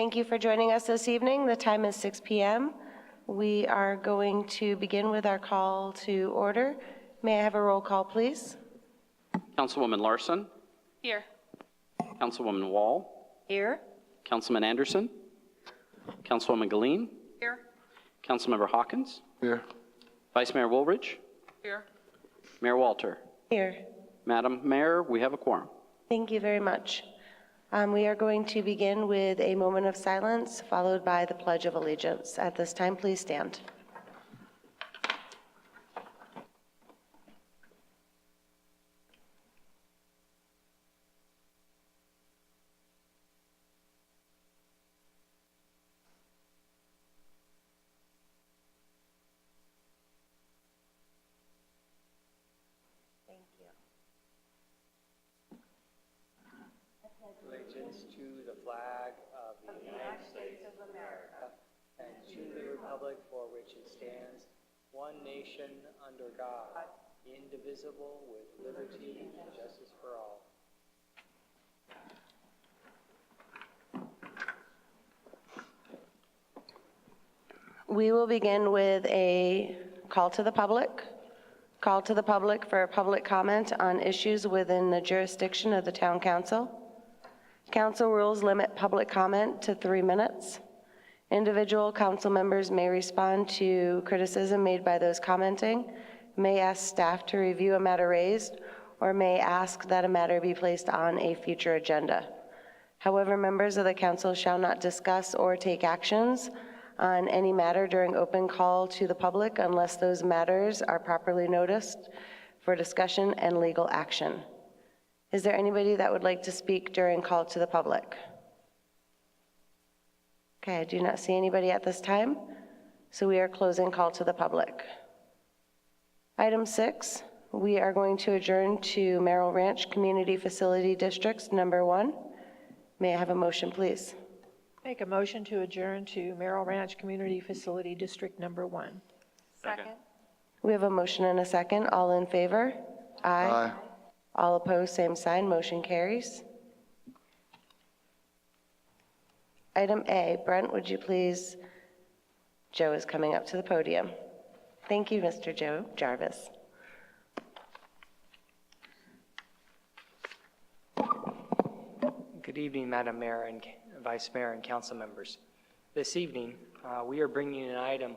Thank you for joining us this evening. The time is 6 p.m. We are going to begin with our call to order. May I have a roll call, please? Councilwoman Larson. Here. Councilwoman Wall. Here. Councilman Anderson. Councilwoman Galeen. Here. Councilmember Hawkins. Here. Vice Mayor Woolridge. Here. Mayor Walter. Here. Madam Mayor, we have a quorum. Thank you very much. We are going to begin with a moment of silence, followed by the Pledge of Allegiance. At this time, please stand. Thank you. Allegiance to the flag of the United States of America and to the republic for which it stands, one nation under God, indivisible, with liberty and justice for all. We will begin with a call to the public. Call to the public for public comment on issues within the jurisdiction of the Town Council. Council rules limit public comment to 3 minutes. Individual council members may respond to criticism made by those commenting, may ask staff to review a matter raised, or may ask that a matter be placed on a future agenda. However, members of the council shall not discuss or take actions on any matter during open call to the public unless those matters are properly noticed for discussion and legal action. Is there anybody that would like to speak during call to the public? Okay, I do not see anybody at this time, so we are closing call to the public. Item 6, we are going to adjourn to Merrill Ranch Community Facility Districts number 1. May I have a motion, please? Make a motion to adjourn to Merrill Ranch Community Facility District number 1. Second. We have a motion and a second. All in favor? Aye. All opposed, same sign. Motion carries. Item A, Brent, would you please? Joe is coming up to the podium. Thank you, Mr. Joe Jarvis. Good evening, Madam Mayor and Vice Mayor and council members. This evening, we are bringing an item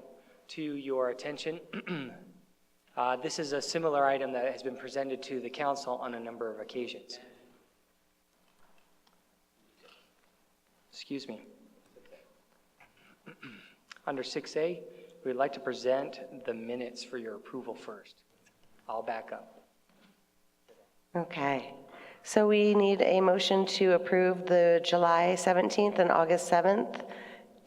to your attention. This is a similar item that has been presented to the council on a number of occasions. Excuse me. Under 6A, we'd like to present the minutes for your approval first. I'll back up. Okay, so we need a motion to approve the July 17th and August 7th,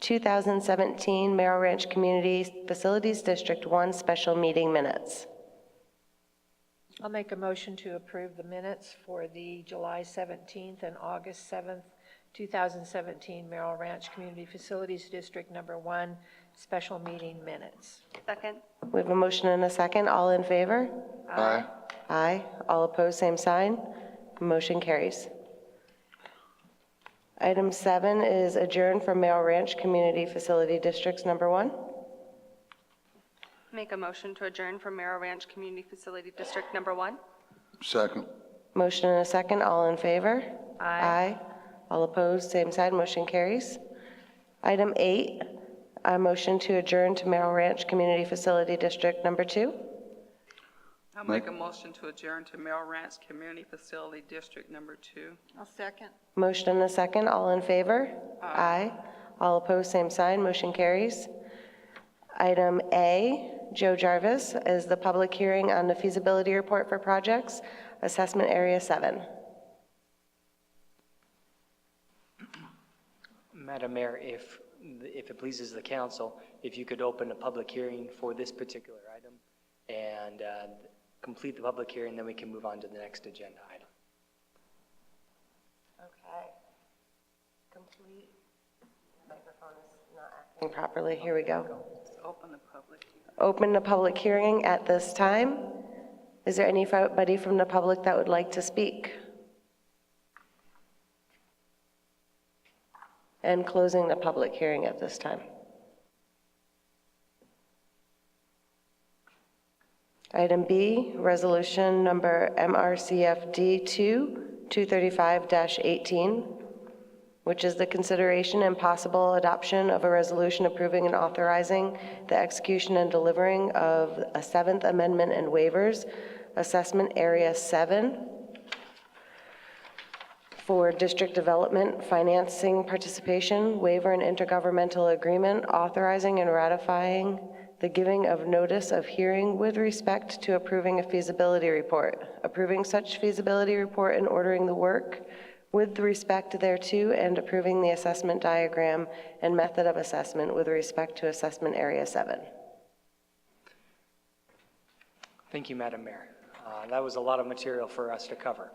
2017 Merrill Ranch Community Facilities District 1 special meeting minutes. I'll make a motion to approve the minutes for the July 17th and August 7th, 2017 Merrill Ranch Community Facilities District number 1 special meeting minutes. Second. We have a motion and a second. All in favor? Aye. Aye. All opposed, same sign. Motion carries. Item 7 is adjourned from Merrill Ranch Community Facility Districts number 1. Make a motion to adjourn from Merrill Ranch Community Facility District number 1. Second. Motion and a second. All in favor? Aye. All opposed, same side. Motion carries. Item 8, a motion to adjourn to Merrill Ranch Community Facility District number 2. I'll make a motion to adjourn to Merrill Ranch Community Facility District number 2. I'll second. Motion and a second. All in favor? Aye. All opposed, same sign. Motion carries. Item A, Joe Jarvis, is the public hearing on the feasibility report for projects, Assessment Area 7. Madam Mayor, if it pleases the council, if you could open a public hearing for this particular item and complete the public hearing, then we can move on to the next agenda item. Okay. Complete. The microphone is not acting properly. Here we go. Open the public hearing. Open the public hearing at this time. Is there anybody from the public that would like to speak? and closing the public hearing at this time. Item B, resolution number MRCFD 235-18, which is the consideration and possible adoption of a resolution approving and authorizing the execution and delivering of a 7th Amendment and waivers, Assessment Area 7, for district development, financing participation, waiver and intergovernmental agreement, authorizing and ratifying the giving of notice of hearing with respect to approving a feasibility report, approving such feasibility report and ordering the work with respect thereto, and approving the assessment diagram and method of assessment with respect to Assessment Area 7. Thank you, Madam Mayor. That was a lot of material for us to cover.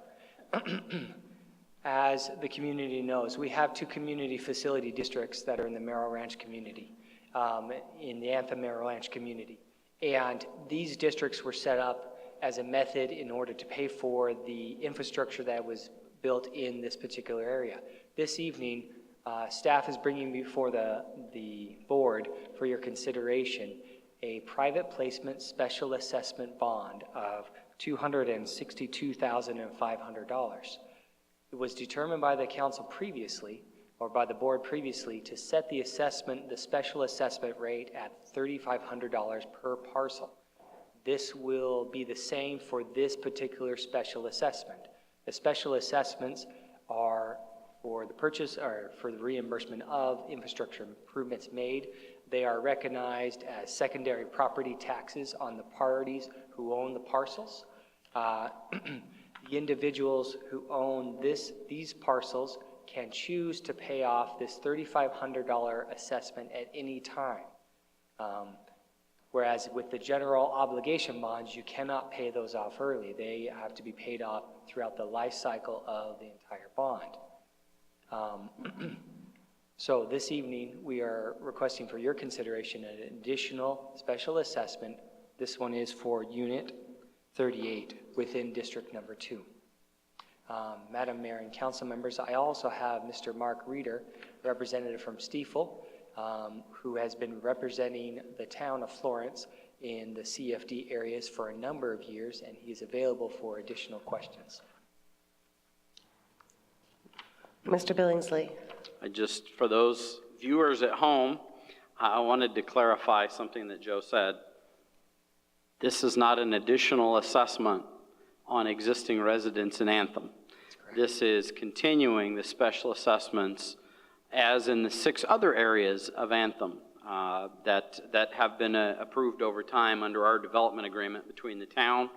As the community knows, we have 2 community facility districts that are in the Merrill Ranch community, in the Anthem Merrill Ranch community. And these districts were set up as a method in order to pay for the infrastructure that was built in this particular area. This evening, staff is bringing before the board for your consideration a private placement special assessment bond of $262,500. It was determined by the council previously, or by the board previously, to set the special assessment rate at $3,500 per parcel. This will be the same for this particular special assessment. The special assessments are for the purchase or for the reimbursement of infrastructure improvements made. They are recognized as secondary property taxes on the parties who own the parcels. The individuals who own these parcels can choose to pay off this $3,500 assessment at any time. Whereas with the general obligation bonds, you cannot pay those off early. They have to be paid off throughout the life cycle of the entire bond. So this evening, we are requesting for your consideration an additional special assessment. This one is for Unit 38 within District Number 2. Madam Mayor and council members, I also have Mr. Mark Reeder, representative from Stiefel, who has been representing the town of Florence in the CFD areas for a number of years, and he is available for additional questions. Mr. Billingsley. For those viewers at home, I wanted to clarify something that Joe said. This is not an additional assessment on existing residents in Anthem. This is continuing the special assessments as in the 6 other areas of Anthem that have been approved over time under our development agreement between the town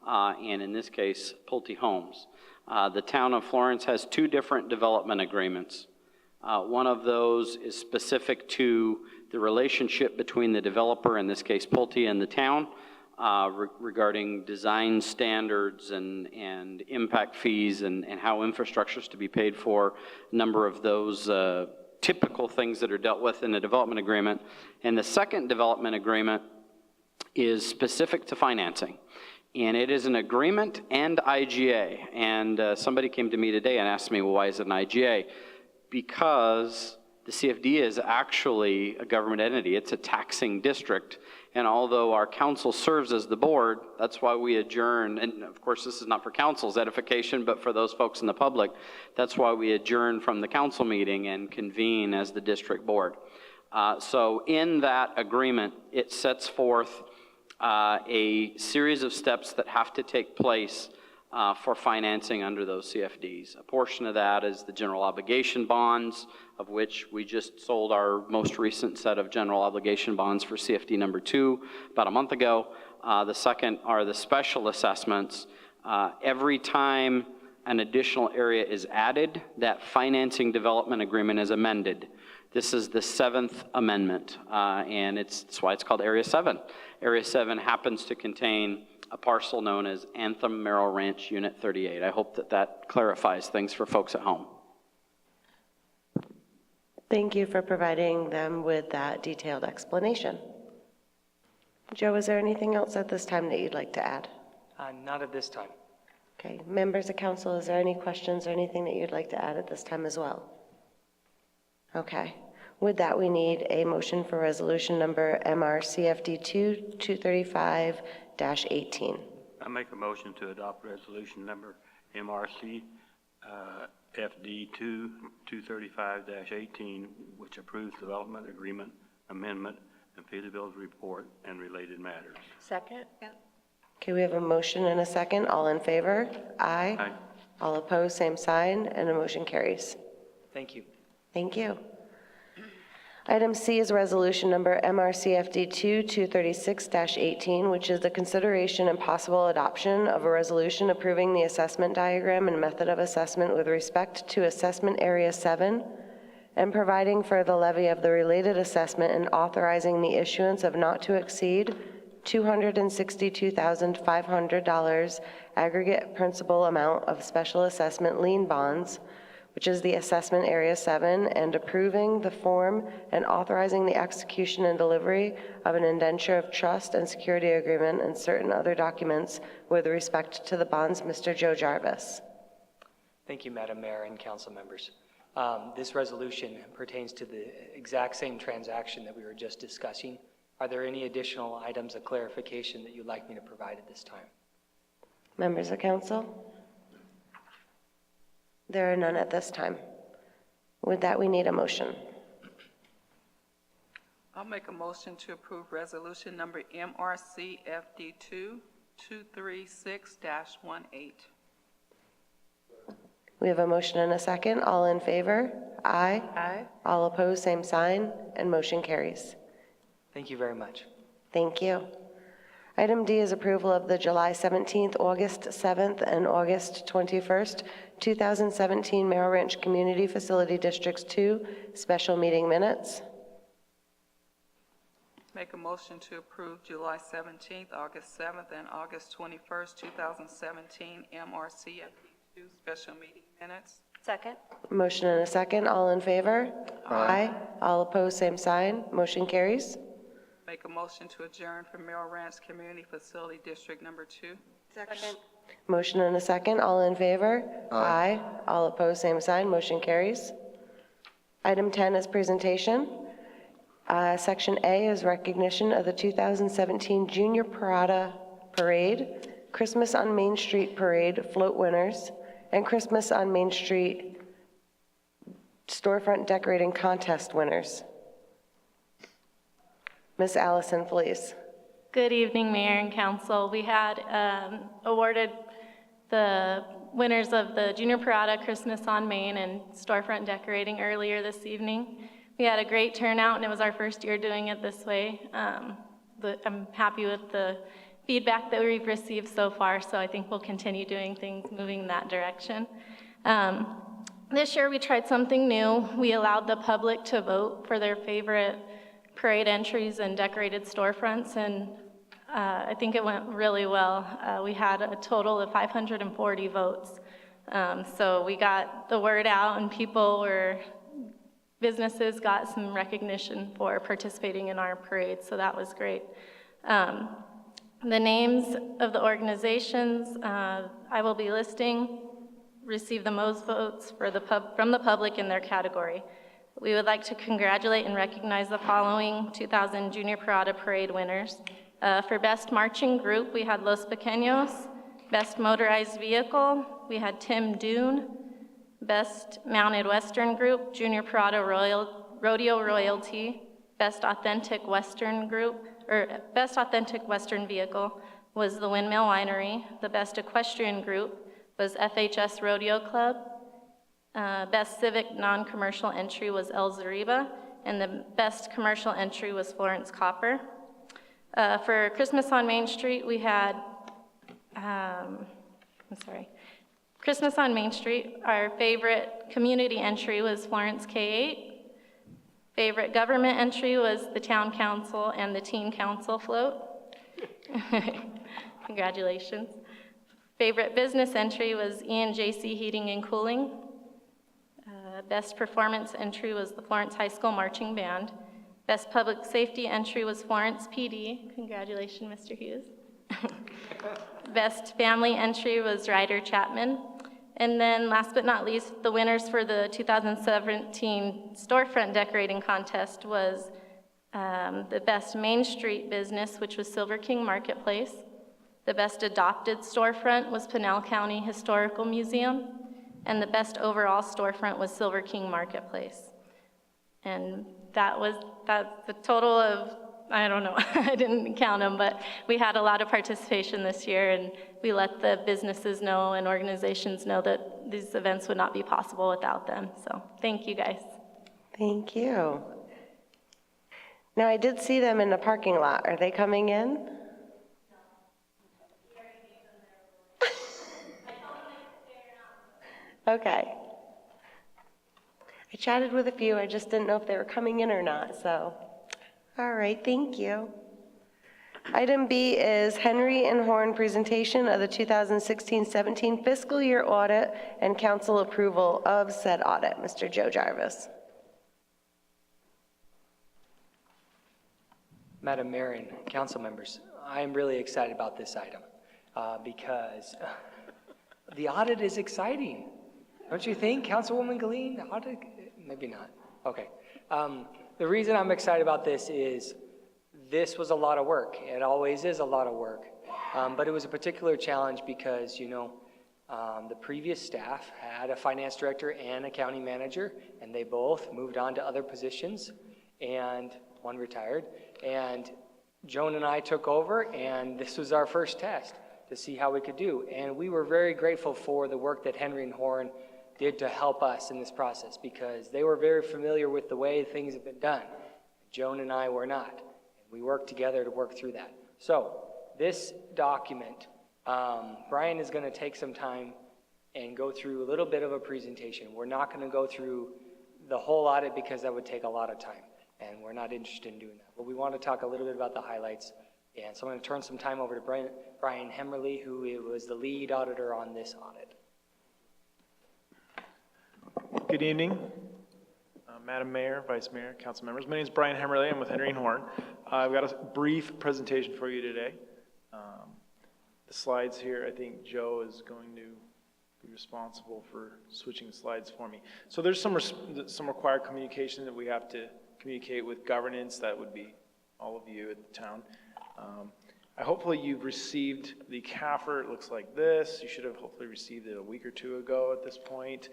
and, in this case, Pulte Homes. The town of Florence has 2 different development agreements. One of those is specific to the relationship between the developer, in this case Pulte, and the town regarding design standards and impact fees and how infrastructure is to be paid for, a number of those typical things that are dealt with in a development agreement. And the second development agreement is specific to financing. And it is an agreement and IGA. And somebody came to me today and asked me, well, why is it an IGA? Because the CFD is actually a government entity. It's a taxing district. And although our council serves as the board, that's why we adjourn. And of course, this is not for council's edification, but for those folks in the public, that's why we adjourn from the council meeting and convene as the district board. So in that agreement, it sets forth a series of steps that have to take place for financing under those CFDs. A portion of that is the general obligation bonds, of which we just sold our most recent set of general obligation bonds for CFD number 2 about a month ago. The second are the special assessments. Every time an additional area is added, that financing development agreement is amended. This is the 7th amendment, and that's why it's called Area 7. Area 7 happens to contain a parcel known as Anthem Merrill Ranch Unit 38. I hope that clarifies things for folks at home. Thank you for providing them with that detailed explanation. Joe, is there anything else at this time that you'd like to add? Not at this time. Okay, members of council, is there any questions or anything that you'd like to add at this time as well? Okay. With that, we need a motion for resolution number MRCFD 235-18. I make a motion to adopt resolution number MRC FD 235-18, which approves development agreement amendment and feasibility report and related matters. Second? Okay, we have a motion and a second. All in favor? Aye. Aye. All opposed, same sign, and the motion carries. Thank you. Thank you. Item C is resolution number MRCFD 236-18, which is the consideration and possible adoption of a resolution approving the assessment diagram and method of assessment with respect to Assessment Area 7 and providing for the levy of the related assessment and authorizing the issuance of not to exceed $262,500 aggregate principal amount of special assessment lien bonds, which is the Assessment Area 7, and approving the form and authorizing the execution and delivery of an indenture of trust and security agreement and certain other documents with respect to the bonds. Mr. Joe Jarvis. Thank you, Madam Mayor and council members. This resolution pertains to the exact same transaction that we were just discussing. Are there any additional items of clarification that you'd like me to provide at this time? Members of council? There are none at this time. With that, we need a motion. I'll make a motion to approve resolution number MRC FD 236-18. We have a motion and a second. All in favor? Aye. Aye. All opposed, same sign, and motion carries. Thank you very much. Thank you. Item D is approval of the July 17th, August 7th, and August 21st, 2017 Merrill Ranch Community Facility Districts 2 special meeting minutes. Make a motion to approve July 17th, August 7th, and August 21st, 2017 MRC FD 2 special meeting minutes. Second. Motion and a second. All in favor? Aye. All opposed, same sign. Motion carries. Make a motion to adjourn for Merrill Ranch Community Facility District number 2. Second. Motion and a second. All in favor? Aye. All opposed, same sign. Motion carries. Item 10 is presentation. Section A is recognition of the 2017 Junior Parada Parade, Christmas on Main Street Parade float winners, and Christmas on Main Street storefront decorating contest winners. Ms. Allison, please. Good evening, Mayor and Council. We had awarded the winners of the Junior Parada Christmas on Main and storefront decorating earlier this evening. We had a great turnout, and it was our first year doing it this way. I'm happy with the feedback that we've received so far, so I think we'll continue doing things moving in that direction. This year we tried something new. We allowed the public to vote for their favorite parade entries and decorated storefronts, and I think it went really well. We had a total of 540 votes. So we got the word out, and businesses got some recognition for participating in our parade, so that was great. The names of the organizations I will be listing received the most votes from the public in their category. We would like to congratulate and recognize the following 2000 Junior Parada Parade winners. For Best Marching Group, we had Los Pequeños. Best Motorized Vehicle, we had Tim Dune. Best Mounted Western Group, Junior Parada Rodeo Royalty. Best Authentic Western Group, or Best Authentic Western Vehicle was the Windmill Winery. The Best Equestrian Group was FHS Rodeo Club. Best Civic Non-Commercial Entry was El Zariba, and the Best Commercial Entry was Florence Copper. For Christmas on Main Street, we had, Christmas on Main Street, our favorite community entry was Florence K-8. Favorite government entry was the Town Council and the Teen Council float. Congratulations. Favorite business entry was E&JC Heating and Cooling. Best performance entry was the Florence High School Marching Band. Best public safety entry was Florence PD. Congratulations, Mr. Hughes. Best family entry was Ryder Chapman. And then last but not least, the winners for the 2017 storefront decorating contest was the best Main Street business, which was Silver King Marketplace. The best adopted storefront was Pinal County Historical Museum. And the best overall storefront was Silver King Marketplace. And that's the total of, I don't know, I didn't count them, but we had a lot of participation this year, and we let the businesses know and organizations know that these events would not be possible without them. So thank you, guys. Thank you. Now, I did see them in the parking lot. Are they coming in? Okay. I chatted with a few. I just didn't know if they were coming in or not, so. All right, thank you. Item B is Henry and Horn presentation of the 2016-17 fiscal year audit and council approval of said audit. Mr. Joe Jarvis. Madam Mayor and council members, I am really excited about this item because the audit is exciting. Don't you think, Councilwoman Galeen? The audit, maybe not. Okay. The reason I'm excited about this is this was a lot of work. It always is a lot of work. But it was a particular challenge because, you know, the previous staff had a finance director and a county manager, and they both moved on to other positions, and one retired. And Joan and I took over, and this was our first test to see how we could do. And we were very grateful for the work that Henry and Horn did to help us in this process because they were very familiar with the way things have been done. Joan and I were not. We worked together to work through that. So this document, Brian is going to take some time and go through a little bit of a presentation. We're not going to go through the whole audit because that would take a lot of time, and we're not interested in doing that. But we want to talk a little bit about the highlights. And so I'm going to turn some time over to Brian Hemmerly, who was the lead auditor on this audit. Good evening, Madam Mayor, Vice Mayor, council members. My name is Brian Hemmerly. I'm with Henry and Horn. I've got a brief presentation for you today. The slides here, I think Joe is going to be responsible for switching the slides for me. So there's some required communication that we have to communicate with governance. That would be all of you at the town. Hopefully you've received the CAFR. It looks like this. You should have hopefully received it a week or two ago at this point.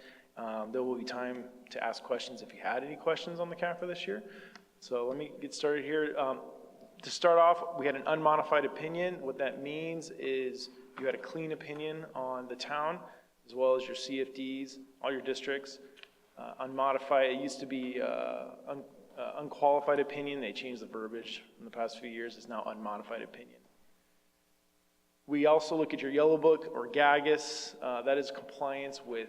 There will be time to ask questions if you had any questions on the CAFR this year. So let me get started here. To start off, we had an unmodified opinion. What that means is you had a clean opinion on the town, as well as your CFDs, all your districts. Unmodified, it used to be unqualified opinion. They changed the verbiage in the past few years. It's now unmodified opinion. We also look at your yellow book or GAGIS. That is compliance with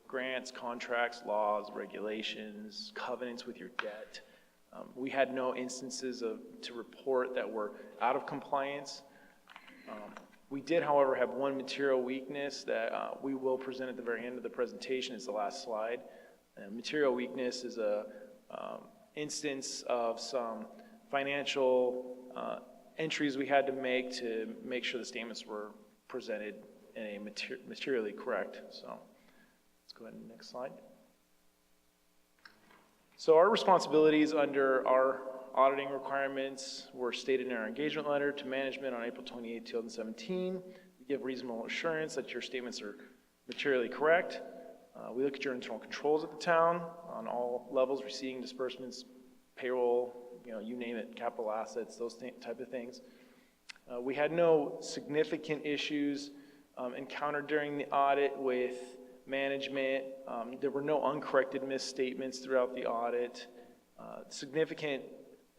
grants, contracts, laws, regulations, covenants with your debt. We had no instances to report that were out of compliance. We did, however, have one material weakness that we will present at the very end of the presentation. It's the last slide. Material weakness is a instance of some financial entries we had to make sure the statements were presented in a materially correct. So let's go ahead and next slide. So our responsibilities under our auditing requirements were stated in our engagement letter to management on April 28, 2017. We give reasonable assurance that your statements are materially correct. We look at your internal controls at the town on all levels, receiving disbursements, payroll, you name it, capital assets, those type of things. We had no significant issues encountered during the audit with management. There were no uncorrected misstatements throughout the audit. Significant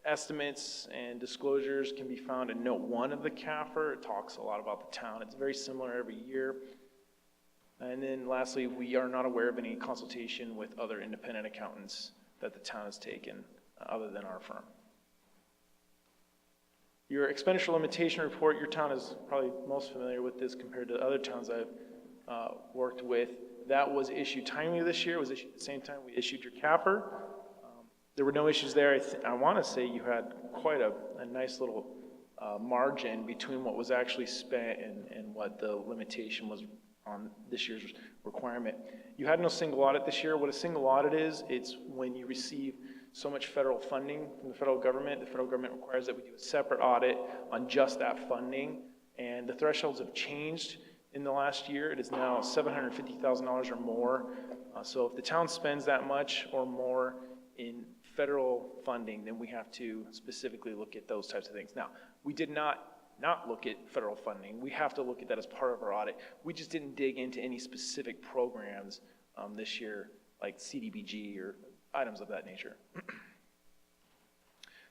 estimates and disclosures can be found in note 1 of the CAFR. It talks a lot about the town. It's very similar every year. And then lastly, we are not aware of any consultation with other independent accountants that the town has taken other than our firm. Your expenditure limitation report, your town is probably most familiar with this compared to other towns I've worked with. That was issued timely this year. It was issued at the same time we issued your CAFR. There were no issues there. I want to say you had quite a nice little margin between what was actually spent and what the limitation was on this year's requirement. You had no single audit this year. What a single audit is, it's when you receive so much federal funding from the federal government. The federal government requires that we do a separate audit on just that funding. And the thresholds have changed in the last year. It is now $750,000 or more. So if the town spends that much or more in federal funding, then we have to specifically look at those types of things. Now, we did not look at federal funding. We have to look at that as part of our audit. We just didn't dig into any specific programs this year, like CDBG or items of that nature.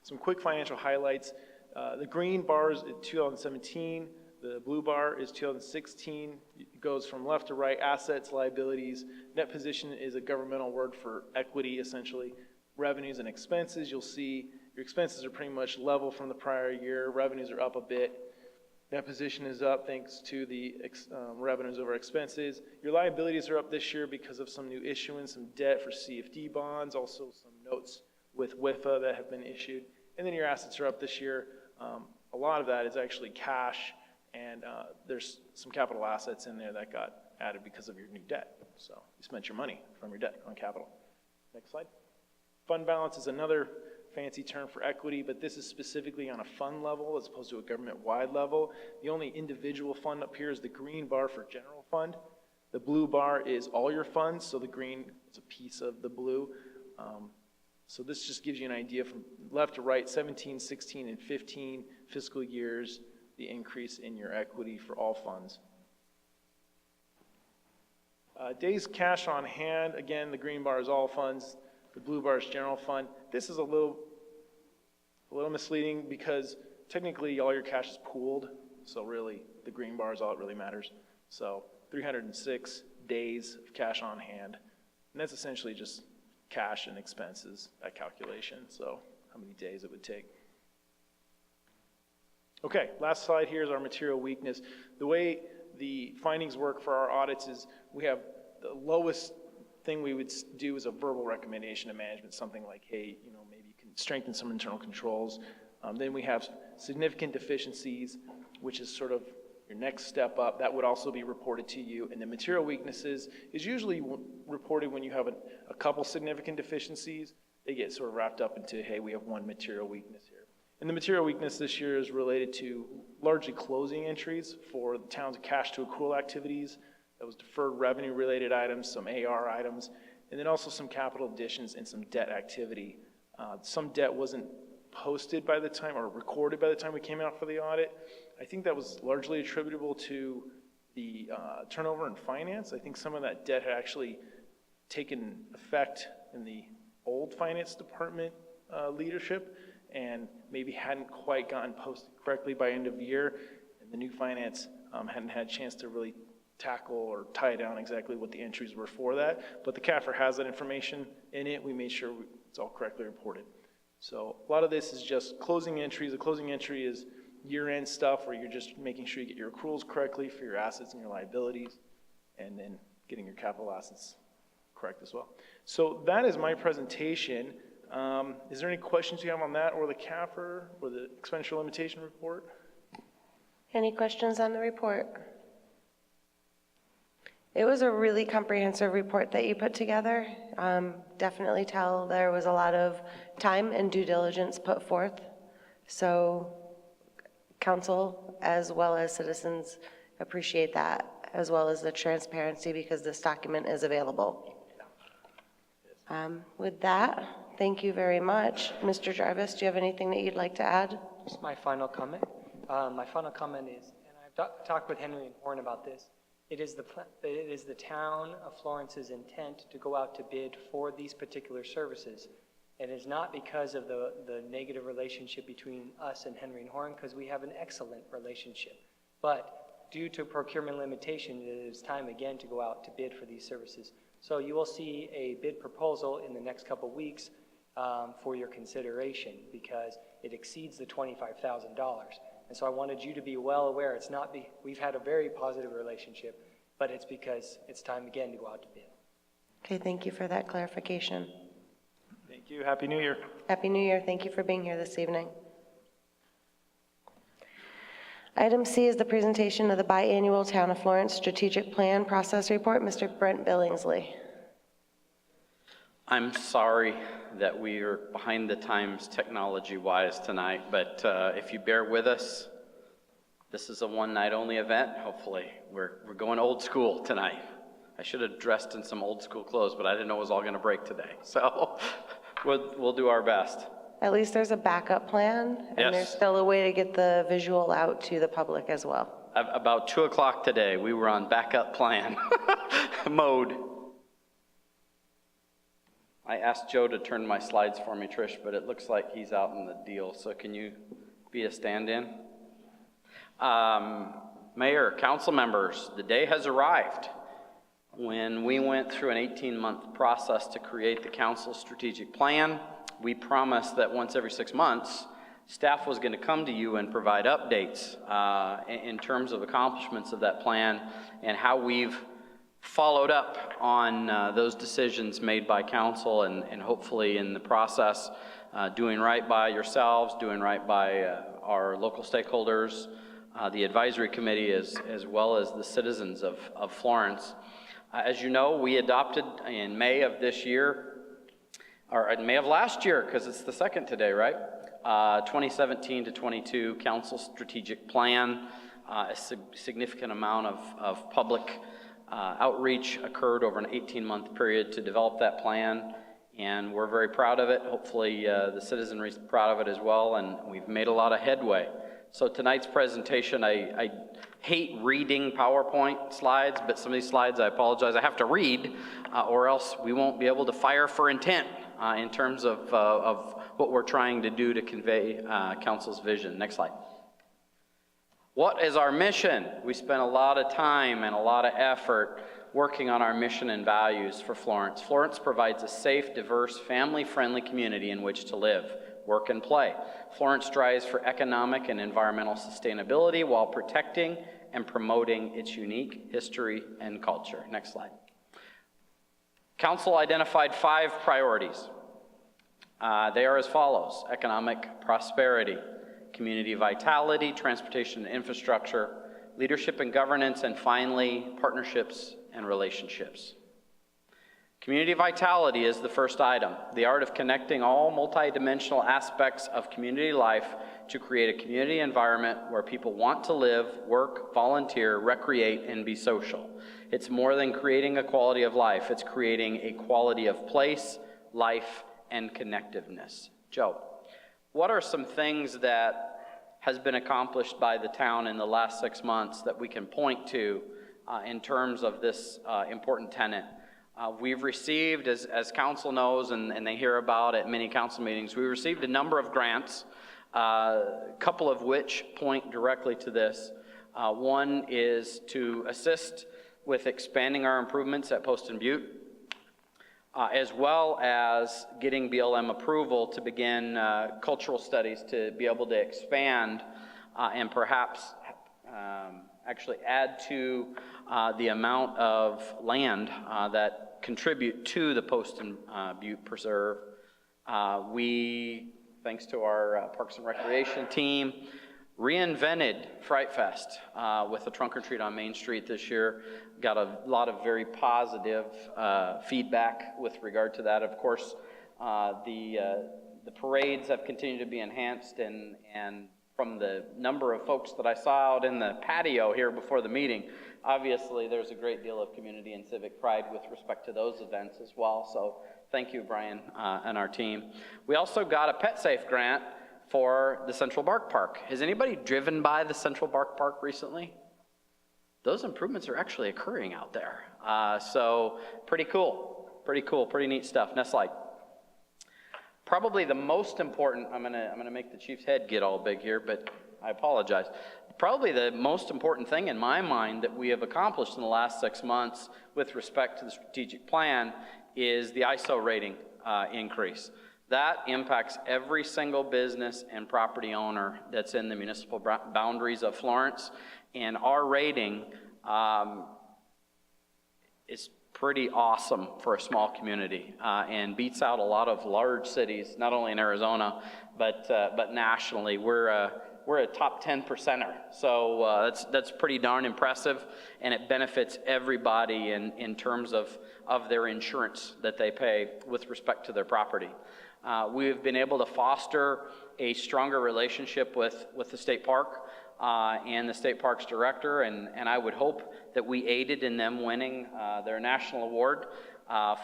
Some quick financial highlights. The green bar is 2017. The blue bar is 2016. It goes from left to right, assets, liabilities. Net position is a governmental word for equity, essentially. Revenues and expenses, you'll see your expenses are pretty much level from the prior year. Revenues are up a bit. Net position is up thanks to the revenues over expenses. Your liabilities are up this year because of some new issuance, some debt for CFD bonds, also some notes with WIFA that have been issued. And then your assets are up this year. A lot of that is actually cash, and there's some capital assets in there that got added because of your new debt. So you spent your money from your debt on capital. Next slide. Fund balance is another fancy term for equity, but this is specifically on a fund level as opposed to a government-wide level. The only individual fund up here is the green bar for general fund. The blue bar is all your funds, so the green is a piece of the blue. So this just gives you an idea from left to right, 17, 16, and 15 fiscal years, the increase in your equity for all funds. Days cash on hand, again, the green bar is all funds. The blue bar is general fund. This is a little misleading because technically all your cash is pooled. So really the green bar is all that really matters. So 306 days of cash on hand. And that's essentially just cash and expenses, that calculation. So how many days it would take. Okay, last slide here is our material weakness. The way the findings work for our audits is we have the lowest thing we would do is a verbal recommendation to management, something like, hey, maybe you can strengthen some internal controls. Then we have significant deficiencies, which is sort of your next step up. That would also be reported to you. And the material weaknesses is usually reported when you have a couple significant deficiencies. They get sort of wrapped up into, hey, we have one material weakness here. And the material weakness this year is related to largely closing entries for the town's cash to accrual activities. That was deferred revenue related items, some AR items, and then also some capital additions and some debt activity. Some debt wasn't posted by the time or recorded by the time we came out for the audit. I think that was largely attributable to the turnover in finance. I think some of that debt had actually taken effect in the old finance department leadership and maybe hadn't quite gotten posted correctly by end of year. And the new finance hadn't had a chance to really tackle or tie down exactly what the entries were for that. But the CAFR has that information in it. We made sure it's all correctly reported. So a lot of this is just closing entries. A closing entry is year-end stuff where you're just making sure you get your accruals correctly for your assets and your liabilities, and then getting your capital assets correct as well. So that is my presentation. Is there any questions you have on that or the CAFR or the expenditure limitation report? Any questions on the report? It was a really comprehensive report that you put together. Definitely tell there was a lot of time and due diligence put forth. So council as well as citizens appreciate that, as well as the transparency because this document is available. With that, thank you very much. Mr. Jarvis, do you have anything that you'd like to add? Just my final comment. My final comment is, and I've talked with Henry and Horn about this, it is the town of Florence's intent to go out to bid for these particular services. It is not because of the negative relationship between us and Henry and Horn, because we have an excellent relationship. But due to procurement limitation, it is time again to go out to bid for these services. So you will see a bid proposal in the next couple weeks for your consideration because it exceeds the $25,000. And so I wanted you to be well aware it's not, we've had a very positive relationship, but it's because it's time again to go out to bid. Okay, thank you for that clarification. Thank you. Happy New Year. Happy New Year. Thank you for being here this evening. Item C is the presentation of the biannual Town of Florence Strategic Plan Process Report. Mr. Brent Billingsley. I'm sorry that we are behind the times technology-wise tonight, but if you bear with us, this is a one-night-only event, hopefully. We're going old school tonight. I should have dressed in some old school clothes, but I didn't know it was all going to break today. So we'll do our best. At least there's a backup plan, and there's Yes. still a way to get the visual out to the public as well. About 2 o'clock today, we were on backup plan mode. I asked Joe to turn my slides for me, Trish, but it looks like he's out in the deal, so can you be a stand-in? Mayor, council members, the day has arrived when we went through an 18-month process to create the council's strategic plan. We promised that once every 6 months, staff was going to come to you and provide updates in terms of accomplishments of that plan and how we've followed up on those decisions made by council and hopefully in the process doing right by yourselves, doing right by our local stakeholders, the advisory committee as well as the citizens of Florence. As you know, we adopted in May of this year, or in May of last year, because it's the second today, right? 2017 to 22 council strategic plan. A significant amount of public outreach occurred over an 18-month period to develop that plan, and we're very proud of it. Hopefully the citizenry is proud of it as well, and we've made a lot of headway. So tonight's presentation, I hate reading PowerPoint slides, but some of these slides, I apologize, I have to read, or else we won't be able to fire for intent in terms of what we're trying to do to convey council's vision. Next slide. What is our mission? We spent a lot of time and a lot of effort working on our mission and values for Florence. Florence provides a safe, diverse, family-friendly community in which to live, work, and play. Florence strives for economic and environmental sustainability while protecting and promoting its unique history and culture. Next slide. Council identified 5 priorities. They are as follows: economic prosperity, community vitality, transportation and infrastructure, leadership and governance, and finally, partnerships and relationships. Community vitality is the first item, the art of connecting all multidimensional aspects of community life to create a community environment where people want to live, work, volunteer, recreate, and be social. It's more than creating a quality of life, it's creating a quality of place, life, and connectiveness. Joe, what are some things that has been accomplished by the town in the last 6 months that we can point to in terms of this important tenet? We've received, as council knows, and they hear about at many council meetings, we received a number of grants, a couple of which point directly to this. One is to assist with expanding our improvements at Post and Butte, as well as getting BLM approval to begin cultural studies to be able to expand and perhaps actually add to the amount of land that contribute to the Post and Butte Preserve. We, thanks to our Parks and Recreation team, reinvented Fright Fest with a trunk or treat on Main Street this year. Got a lot of very positive feedback with regard to that. Of course, the parades have continued to be enhanced, and from the number of folks that I saw out in the patio here before the meeting, obviously there's a great deal of community and civic pride with respect to those events as well. So thank you, Brian, and our team. We also got a Pet Safe grant for the Central Bark Park. Has anybody driven by the Central Bark Park recently? Those improvements are actually occurring out there. So pretty cool, pretty neat stuff. Next slide. Probably the most important, I'm gonna make the chief's head get all big here, but I apologize. Probably the most important thing in my mind that we have accomplished in the last 6 months with respect to the strategic plan is the ISO rating increase. That impacts every single business and property owner that's in the municipal boundaries of Florence, and our rating is pretty awesome for a small community and beats out a lot of large cities, not only in Arizona, but nationally. We're we're a top 10 percenter. So that's pretty darn impressive, and it benefits everybody in terms of their insurance that they pay with respect to their property. We have been able to foster a stronger relationship with the state park and the state parks director, and I would hope that we aided in them winning their national award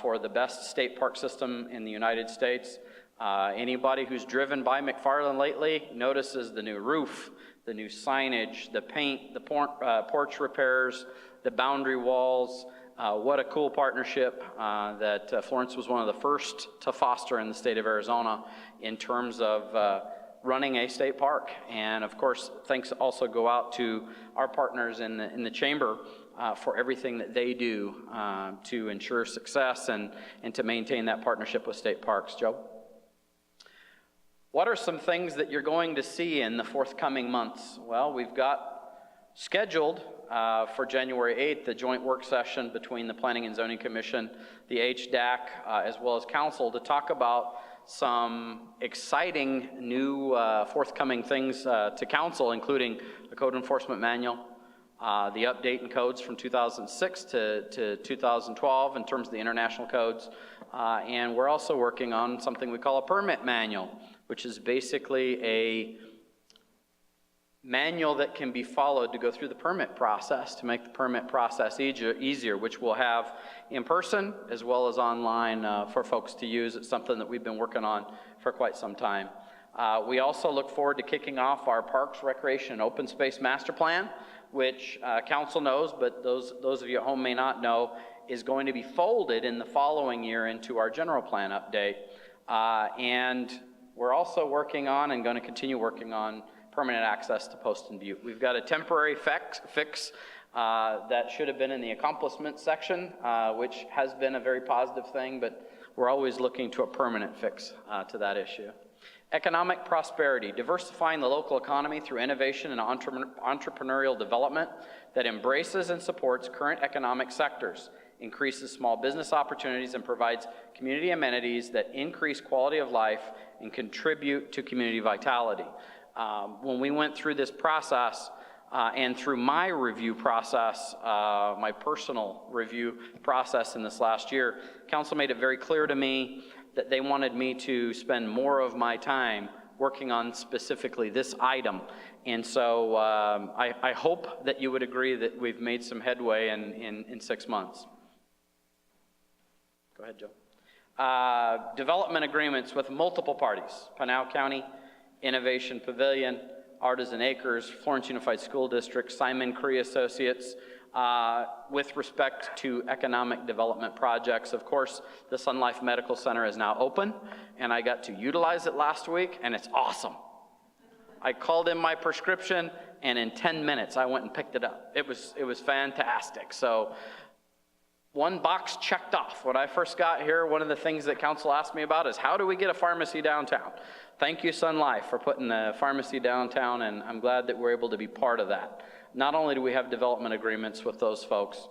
for the best state park system in the United States. Anybody who's driven by McFarland lately notices the new roof, the new signage, the paint, the porch repairs, the boundary walls. What a cool partnership that Florence was one of the first to foster in the state of Arizona in terms of running a state park. And of course, thanks also go out to our partners in the chamber for everything that they do to ensure success and to maintain that partnership with state parks. Joe? What are some things that you're going to see in the forthcoming months? Well, we've got scheduled for January 8th, the joint work session between the Planning and Zoning Commission, the HDAC, as well as Council, to talk about some exciting new forthcoming things to Council, including the Code Enforcement Manual, the update in codes from 2006 to 2012 in terms of the international codes, and we're also working on something we call a permit manual, which is basically a manual that can be followed to go through the permit process, to make the permit process easier, which we'll have in person as well as online for folks to use. It's something that we've been working on for quite some time. We also look forward to kicking off our Parks, Recreation, and Open Space Master Plan, which Council knows, but those of you at home may not know, is going to be folded in the following year into our general plan update. And we're also working on and going to continue working on permanent access to Post and Butte. We've got a temporary fix that should have been in the accomplishments section, which has been a very positive thing, but we're always looking to a permanent fix to that issue. Economic prosperity, diversifying the local economy through innovation and entrepreneurial development that embraces and supports current economic sectors, increases small business opportunities, and provides community amenities that increase quality of life and contribute to community vitality. When we went through this process and through my review process, my personal review process in this last year, Council made it very clear to me that they wanted me to spend more of my time working on specifically this item. And so I hope that you would agree that we've made some headway in 6 months. Go ahead, Joe. Development agreements with multiple parties, Pinal County, Innovation Pavilion, Artisan Acres, Florence Unified School District, Simon Cree Associates, with respect to economic development projects. Of course, the Sun Life Medical Center is now open, and I got to utilize it last week, and it's awesome. I called in my prescription, and in 10 minutes, I went and picked it up. It was fantastic. So one box checked off. When I first got here, one of the things that Council asked me about is, how do we get a pharmacy downtown? Thank you, Sun Life, for putting the pharmacy downtown, and I'm glad that we're able to be part of that. Not only do we have development agreements with those folks,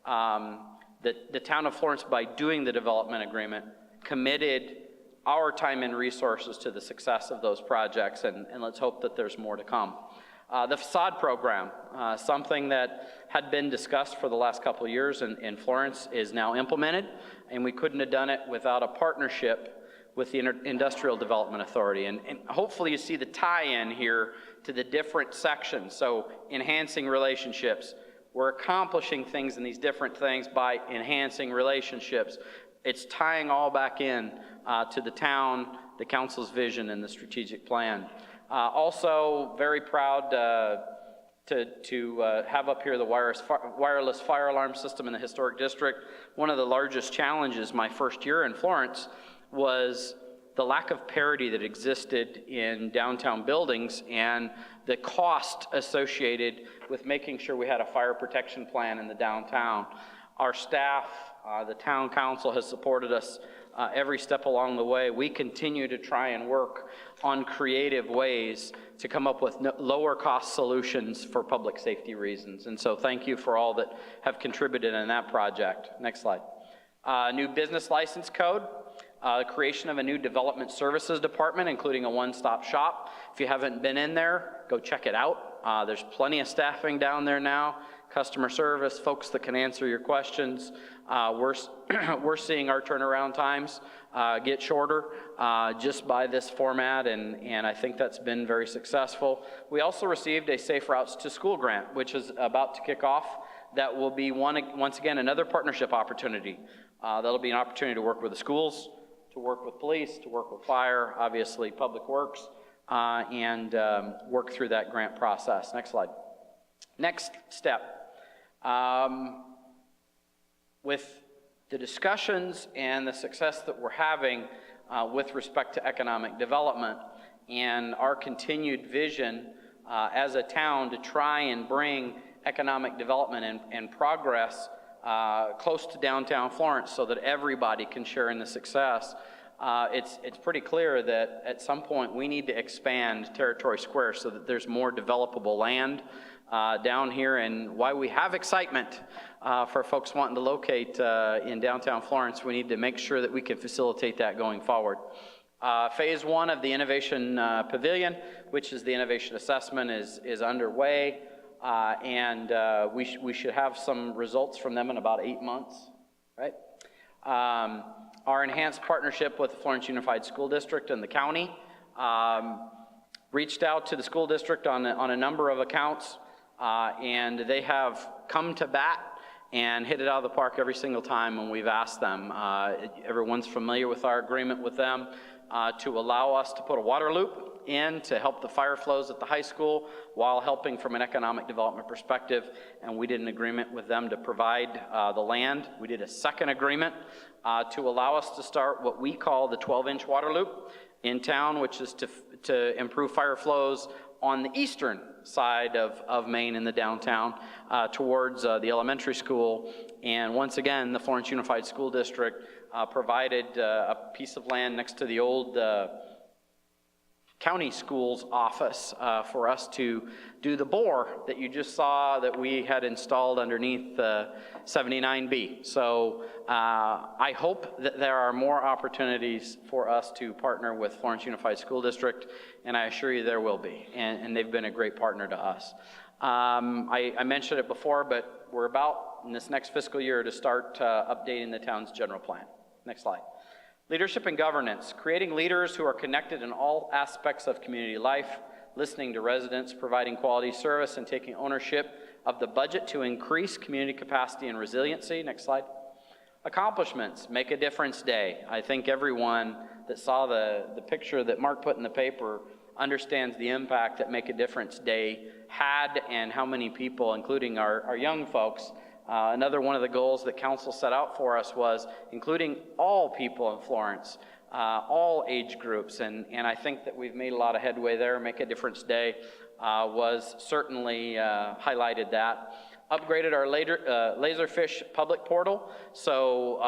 the town of Florence, by doing the development agreement, committed our time and resources to the success of those projects, and let's hope that there's more to come. The facade program, something that had been discussed for the last couple of years in Florence, is now implemented, and we couldn't have done it without a partnership with the Industrial Development Authority. And hopefully you see the tie-in here to the different sections. So enhancing relationships. We're accomplishing things in these different things by enhancing relationships. It's tying all back in to the town, the council's vision, and the strategic plan. Also very proud to have up here the wireless fire alarm system in the historic district. One of the largest challenges my first year in Florence was the lack of parity that existed in downtown buildings and the cost associated with making sure we had a fire protection plan in the downtown. Our staff, the town council, has supported us every step along the way. We continue to try and work on creative ways to come up with lower cost solutions for public safety reasons. And so thank you for all that have contributed in that project. Next slide. New business license code. The creation of a new development services department, including a one-stop shop. If you haven't been in there, go check it out. There's plenty of staffing down there now, customer service, folks that can answer your questions. We're seeing our turnaround times get shorter just by this format, and I think that's been very successful. We also received a Safe Routes to School grant, which is about to kick off. That will be, once again, another partnership opportunity. That'll be an opportunity to work with the schools, to work with police, to work with fire, obviously Public Works, and work through that grant process. Next slide. Next step. With the discussions and the success that we're having with respect to economic development and our continued vision as a town to try and bring economic development and progress close to downtown Florence so that everybody can share in the success, it's pretty clear that at some point we need to expand Territory Square so that there's more developable land down here, and why we have excitement for folks wanting to locate in downtown Florence. We need to make sure that we can facilitate that going forward. Phase 1 of the Innovation Pavilion, which is the innovation assessment, is underway, and we should have some results from them in about 8 months, right? Our enhanced partnership with the Florence Unified School District and the county reached out to the school district on a number of accounts, and they have come to bat and hit it out of the park every single time when we've asked them. Everyone's familiar with our agreement with them to allow us to put a water loop in to help the fire flows at the high school while helping from an economic development perspective, and we did an agreement with them to provide the land. We did a second agreement to allow us to start what we call the 12-inch water loop in town, which is to improve fire flows on the eastern side of Maine in the downtown towards the elementary school. And once again, the Florence Unified School District provided a piece of land next to the old county schools office for us to do the bore that you just saw that we had installed underneath 79B. So I hope that there are more opportunities for us to partner with Florence Unified School District, and I assure you there will be, and they've been a great partner to us. I mentioned it before, but we're about in this next fiscal year to start updating the town's general plan. Next slide. Leadership and governance, creating leaders who are connected in all aspects of community life, listening to residents, providing quality service, and taking ownership of the budget to increase community capacity and resiliency. Next slide. Accomplishments, Make a Difference Day. I think everyone that saw the picture that Mark put in the paper understands the impact that Make a Difference Day had and how many people, including our young folks. Another one of the goals that council set out for us was including all people in Florence, all age groups, and I think that we've made a lot of headway there. Make a Difference Day was certainly highlighted that. Upgraded our Laserfish public portal, so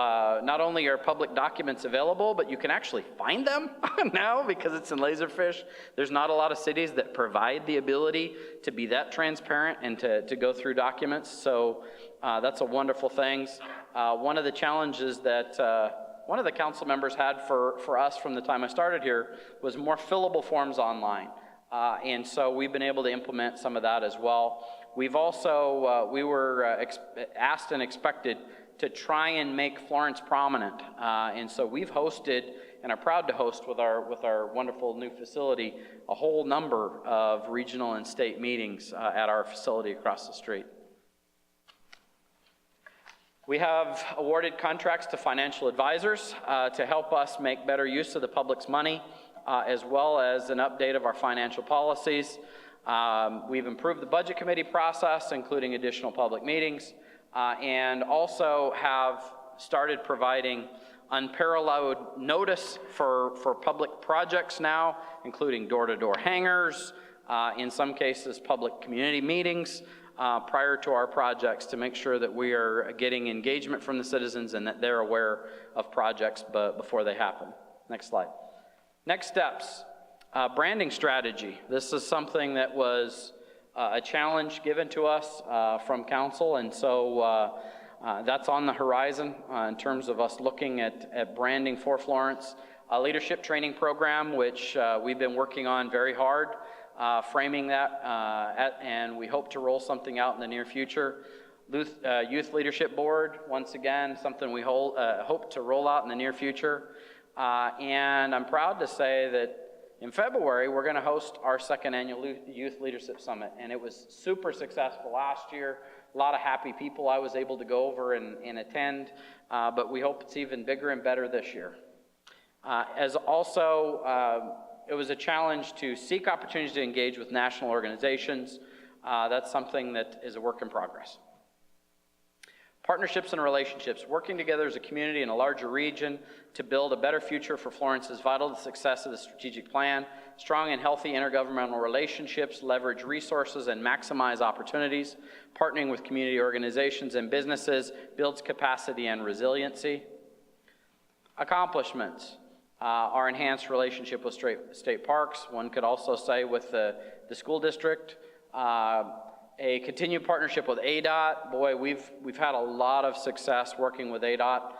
not only are public documents available, but you can actually find them now because it's in Laserfish. There's not a lot of cities that provide the ability to be that transparent and to go through documents, so that's a wonderful thing. One of the challenges that one of the council members had for us from the time I started here was more fillable forms online, and so we've been able to implement some of that as well. We've also, we were asked and expected to try and make Florence prominent. And so we've hosted, and are proud to host with our wonderful new facility, a whole number of regional and state meetings at our facility across the street. We have awarded contracts to financial advisors to help us make better use of the public's money, as well as an update of our financial policies. We've improved the budget committee process, including additional public meetings, and also have started providing unparalleled notice for public projects now, including door-to-door hangers, in some cases public community meetings prior to our projects to make sure that we are getting engagement from the citizens and that they're aware of projects before they happen. Next slide. Next steps. Branding strategy. This is something that was a challenge given to us from council, and so that's on the horizon in terms of us looking at branding for Florence. A leadership training program, which we've been working on very hard, framing that, and we hope to roll something out in the near future. Youth Leadership Board, once again, something we hope to roll out in the near future. And I'm proud to say that in February, we're going to host our second annual Youth Leadership Summit, and it was super successful last year. A lot of happy people I was able to go over and attend, but we hope it's even bigger and better this year. As also, it was a challenge to seek opportunities to engage with national organizations. That's something that is a work in progress. Partnerships and relationships. Working together as a community in a larger region to build a better future for Florence is vital to the success of the strategic plan. Strong and healthy intergovernmental relationships leverage resources and maximize opportunities. Partnering with community organizations and businesses builds capacity and resiliency. Accomplishments. Our enhanced relationship with state parks. One could also say with the school district. A continued partnership with ADOT. Boy, we've had a lot of success working with ADOT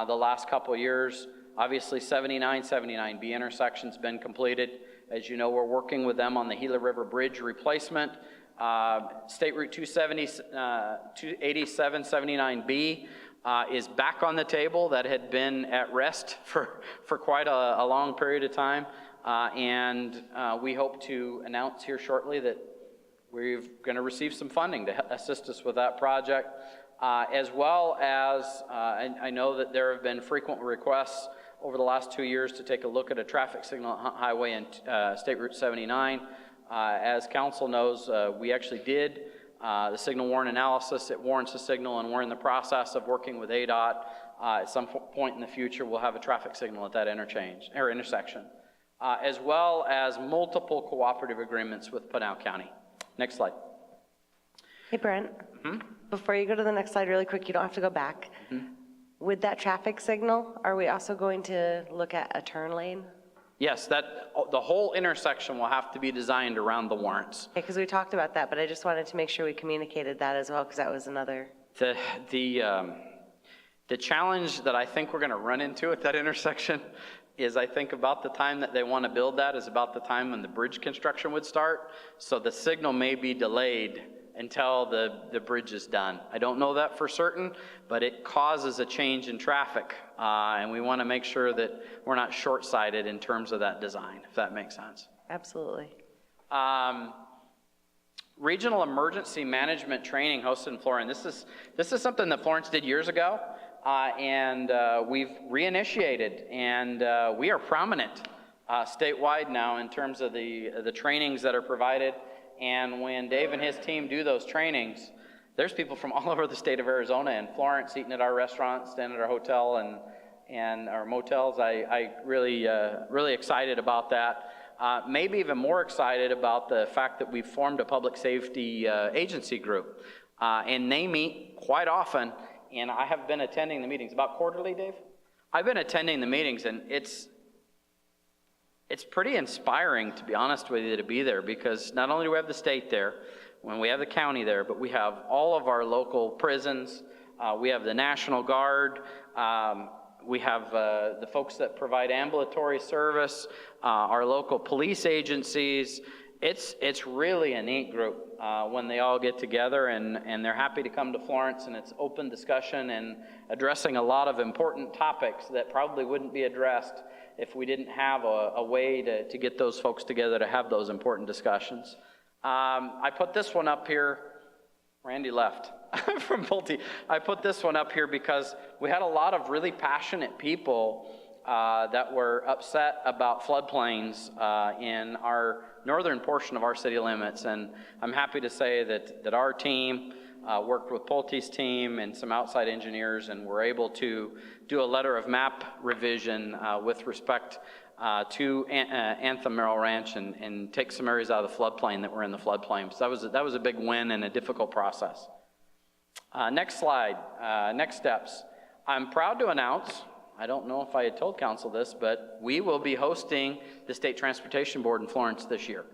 the last couple of years. Obviously, 79B intersection's been completed. As you know, we're working with them on the Gila River Bridge replacement. State Route 287, 79B is back on the table. That had been at rest for quite a long period of time. And we hope to announce here shortly that we're going to receive some funding to assist us with that project, as well as I know that there have been frequent requests over the last 2 years to take a look at a traffic signal highway in State Route 79. As council knows, we actually did the signal warrant analysis. It warrants a signal, and we're in the process of working with ADOT. At some point in the future, we'll have a traffic signal at that intersection, as well as multiple cooperative agreements with Pinal County. Next slide. Hey, Brent. Before you go to the next slide really quick, you don't have to go back. With that traffic signal, are we also going to look at a turn lane? Yes, the whole intersection will have to be designed around the warrants. Because we talked about that, but I just wanted to make sure we communicated that as well, because that was another. The challenge that I think we're going to run into at that intersection is I think about the time that they want to build that is about the time when the bridge construction would start. So the signal may be delayed until the bridge is done. I don't know that for certain, but it causes a change in traffic. And we want to make sure that we're not short-sighted in terms of that design, if that makes sense. Absolutely. Regional emergency management training hosted in Florence. This is something that Florence did years ago. And we've reinitiated, and we are prominent statewide now in terms of the trainings that are provided. And when Dave and his team do those trainings, there's people from all over the state of Arizona and Florence eating at our restaurants, staying at our hotel and our motels. I really excited about that. Maybe even more excited about the fact that we've formed a public safety agency group, and they meet quite often. And I have been attending the meetings, about quarterly, Dave? I've been attending the meetings, and it's pretty inspiring, to be honest with you, to be there, because not only do we have the state there, when we have the county there, but we have all of our local prisons, we have the National Guard, we have the folks that provide ambulatory service, our local police agencies. It's really a neat group when they all get together, and they're happy to come to Florence, and it's open discussion and addressing a lot of important topics that probably wouldn't be addressed if we didn't have a way to get those folks together to have those important discussions. I put this one up here. Randy left from Pulte. I put this one up here because we had a lot of really passionate people that were upset about floodplains in our northern portion of our city limits, and I'm happy to say that our team worked with Pulte's team and some outside engineers, and were able to do a letter of map revision with respect to Anthem Merrill Ranch and take some areas out of the floodplain that were in the floodplain. So that was a big win and a difficult process. Next slide, next steps. I'm proud to announce, I don't know if I had told council this, but we will be hosting the State Transportation Board in Florence this year.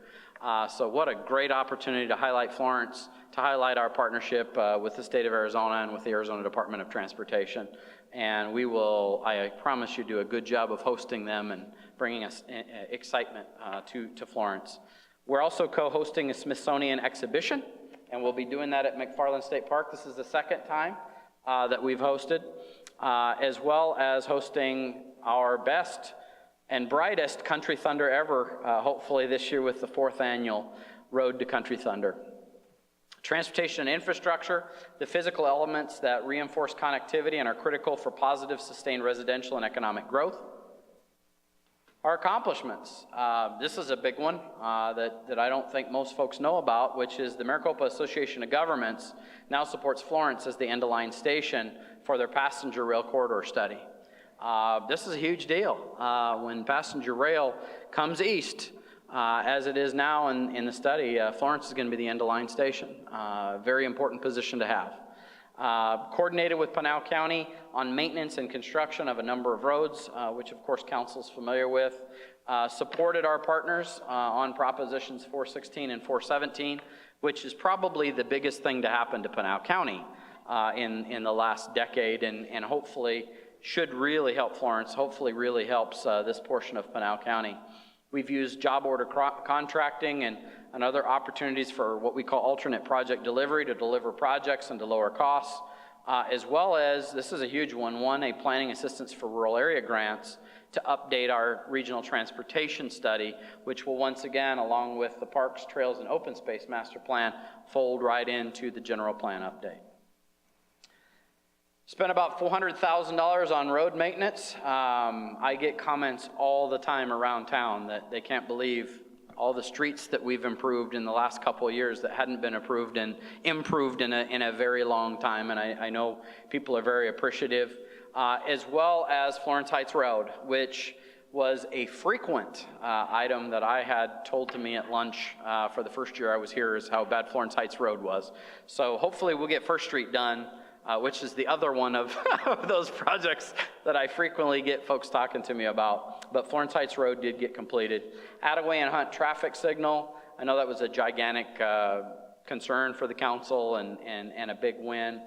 So what a great opportunity to highlight Florence, to highlight our partnership with the state of Arizona and with the Arizona Department of Transportation. And we will, I promise you, do a good job of hosting them and bringing us excitement to Florence. We're also co-hosting a Smithsonian exhibition, and we'll be doing that at McFarland State Park. This is the second time that we've hosted, as well as hosting our best and brightest Country Thunder ever, hopefully this year with the 4th annual Road to Country Thunder. Transportation and infrastructure, the physical elements that reinforce connectivity and are critical for positive, sustained residential and economic growth. Our accomplishments. This is a big one that I don't think most folks know about, which is the Maricopa Association of Governments now supports Florence as the end-of-line station for their passenger rail corridor study. This is a huge deal. When passenger rail comes east, as it is now in the study, Florence is going to be the end-of-line station. Very important position to have. Coordinated with Pinal County on maintenance and construction of a number of roads, which of course Council's familiar with. Supported our partners on Propositions 416 and 417, which is probably the biggest thing to happen to Pinal County in the last decade, and hopefully should really help Florence, hopefully really helps this portion of Pinal County. We've used job order contracting and other opportunities for what we call alternate project delivery to deliver projects and to lower costs, as well as, this is a huge one, a planning assistance for rural area grants to update our regional transportation study, which will once again, along with the Parks, Trails, and Open Space Master Plan, fold right into the general plan update. Spent about $400,000 on road maintenance. I get comments all the time around town that they can't believe all the streets that we've improved in the last couple of years that hadn't been improved in a very long time, and I know people are very appreciative, as well as Florence Heights Road, which was a frequent item that I had told to me at lunch for the first year I was here, is how bad Florence Heights Road was. So hopefully we'll get First Street done, which is the other one of those projects that I frequently get folks talking to me about. But Florence Heights Road did get completed. Attaway and Hunt traffic signal, I know that was a gigantic concern for the council and a big win.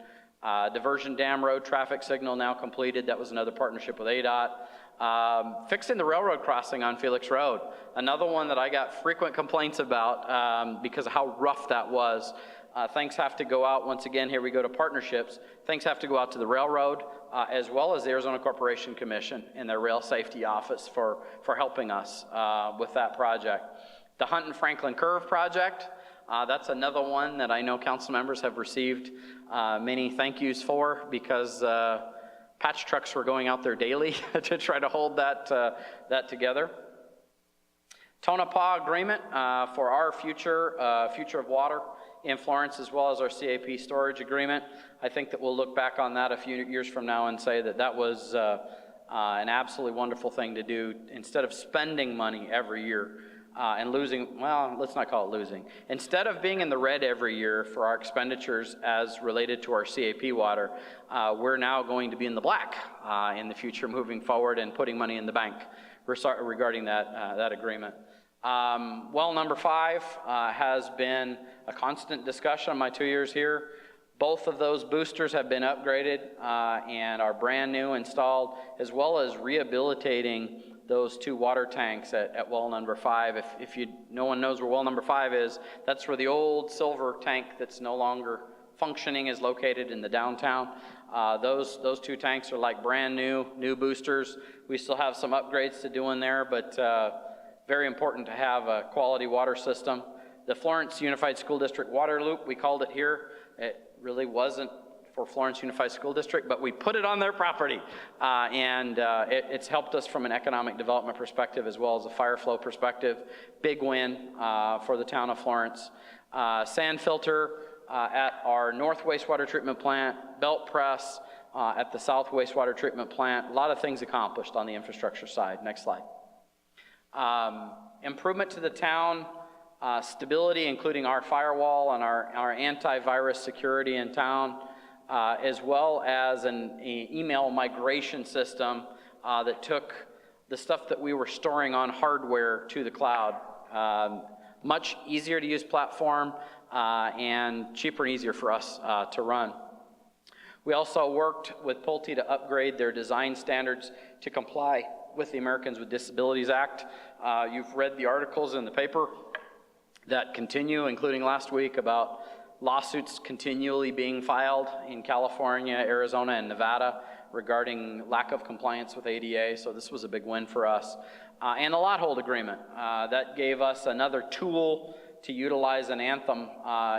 Diversion Dam Road traffic signal now completed. That was another partnership with ADOT. Fixing the railroad crossing on Felix Road, another one that I got frequent complaints about because of how rough that was. Thanks have to go out, once again, here we go to partnerships. Thanks have to go out to the railroad, as well as the Arizona Corporation Commission and their Rail Safety Office for helping us with that project. The Hunt and Franklin Curve project, that's another one that I know council members have received many thank yous for, because patch trucks were going out there daily to try to hold that together. Tonopah agreement for our future of water in Florence, as well as our CAP storage agreement. I think that we'll look back on that a few years from now and say that that was an absolutely wonderful thing to do. Instead of spending money every year and losing, well, let's not call it losing. Instead of being in the red every year for our expenditures as related to our CAP water, we're now going to be in the black in the future moving forward and putting money in the bank regarding that agreement. Well number 5 has been a constant discussion my 2 years here. Both of those boosters have been upgraded and are brand new installed, as well as rehabilitating those 2 water tanks at well number 5. If no one knows where well number 5 is, that's where the old silver tank that's no longer functioning is located in the downtown. Those 2 tanks are like brand new boosters. We still have some upgrades to do in there, but very important to have a quality water system. The Florence Unified School District water loop, we called it here. It really wasn't for Florence Unified School District, but we put it on their property. It's helped us from an economic development perspective as well as a fire flow perspective. Big win for the town of Florence. Sand filter at our north wastewater treatment plant, belt press at the south wastewater treatment plant. A lot of things accomplished on the infrastructure side. Next slide. Improvement to the town, stability, including our firewall and our antivirus security in town, as well as an email migration system that took the stuff that we were storing on hardware to the cloud. much easier to use platform and cheaper and easier for us to run. We also worked with Pulte to upgrade their design standards to comply with the Americans with Disabilities Act. You've read the articles in the paper that continue, including last week, about lawsuits continually being filed in California, Arizona, and Nevada regarding lack of compliance with ADA, so this was a big win for us. And the lot hold agreement, that gave us another tool to utilize an Anthem,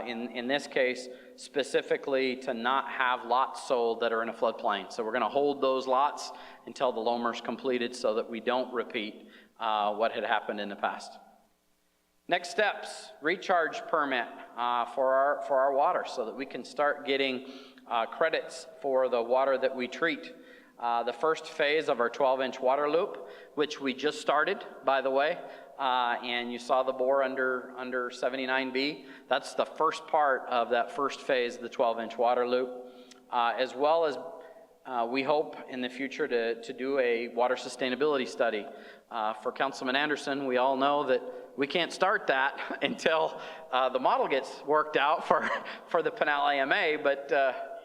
in this case, specifically to not have lots sold that are in a floodplain. So we're gonna hold those lots until the LOMR's completed so that we don't repeat what had happened in the past. Next steps, recharge permit for our water so that we can start getting credits for the water that we treat. The first phase of our 12-inch water loop, which we just started, by the way, and you saw the bore under 79B. That's the first part of that first phase of the 12-inch water loop, as well as we hope in the future to do a water sustainability study. For Councilman Anderson, we all know that we can't start that until the model gets worked out for the Pinal AMA, but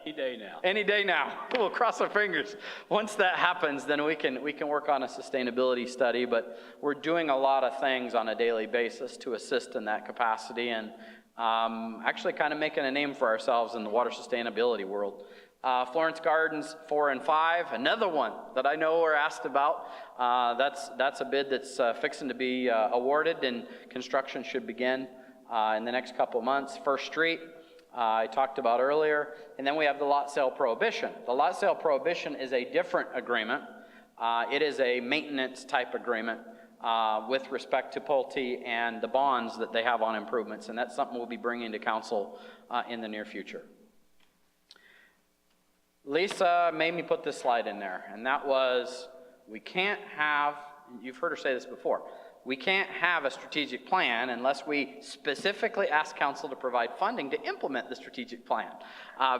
Any day now. any day now. We'll cross our fingers. Once that happens, then we can work on a sustainability study, but we're doing a lot of things on a daily basis to assist in that capacity and actually kind of making a name for ourselves in the water sustainability world. Florence Gardens 4 and 5, another one that I know we're asked about. That's a bid that's fixing to be awarded, and construction should begin in the next couple months. First Street, I talked about earlier, and then we have the lot sale prohibition. The lot sale prohibition is a different agreement. It is a maintenance type agreement with respect to Pulte and the bonds that they have on improvements, and that's something we'll be bringing to council in the near future. Lisa made me put this slide in there, and that was, we can't have, you've heard her say this before, we can't have a strategic plan unless we specifically ask council to provide funding to implement the strategic plan,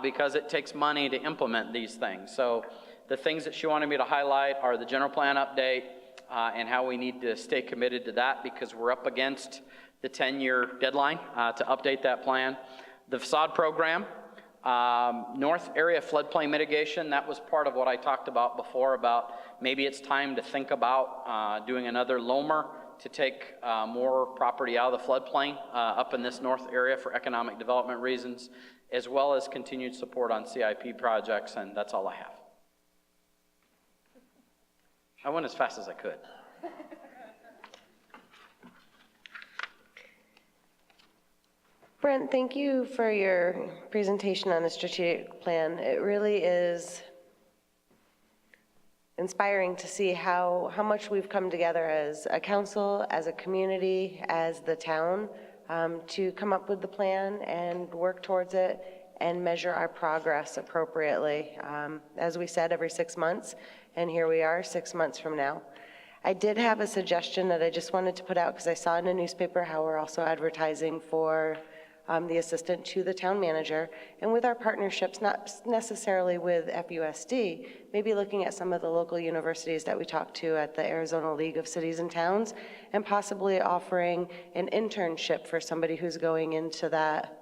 because it takes money to implement these things. So the things that she wanted me to highlight are the general plan update and how we need to stay committed to that because we're up against the 10-year deadline to update that plan. The facade program, North area floodplain mitigation, that was part of what I talked about before about maybe it's time to think about doing another LOMR to take more property out of the floodplain up in this north area for economic development reasons, as well as continued support on CIP projects, and that's all I have. I went as fast as I could. Brent, thank you for your presentation on the strategic plan. It really is inspiring to see how much we've come together as a council, as a community, as the town, to come up with the plan and work towards it and measure our progress appropriately. As we said, every 6 months, and here we are 6 months from now. I did have a suggestion that I just wanted to put out because I saw in a newspaper how we're also advertising for the assistant to the town manager, and with our partnerships, not necessarily with FUSD, maybe looking at some of the local universities that we talked to at the Arizona League of Cities and Towns, and possibly offering an internship for somebody who's going into that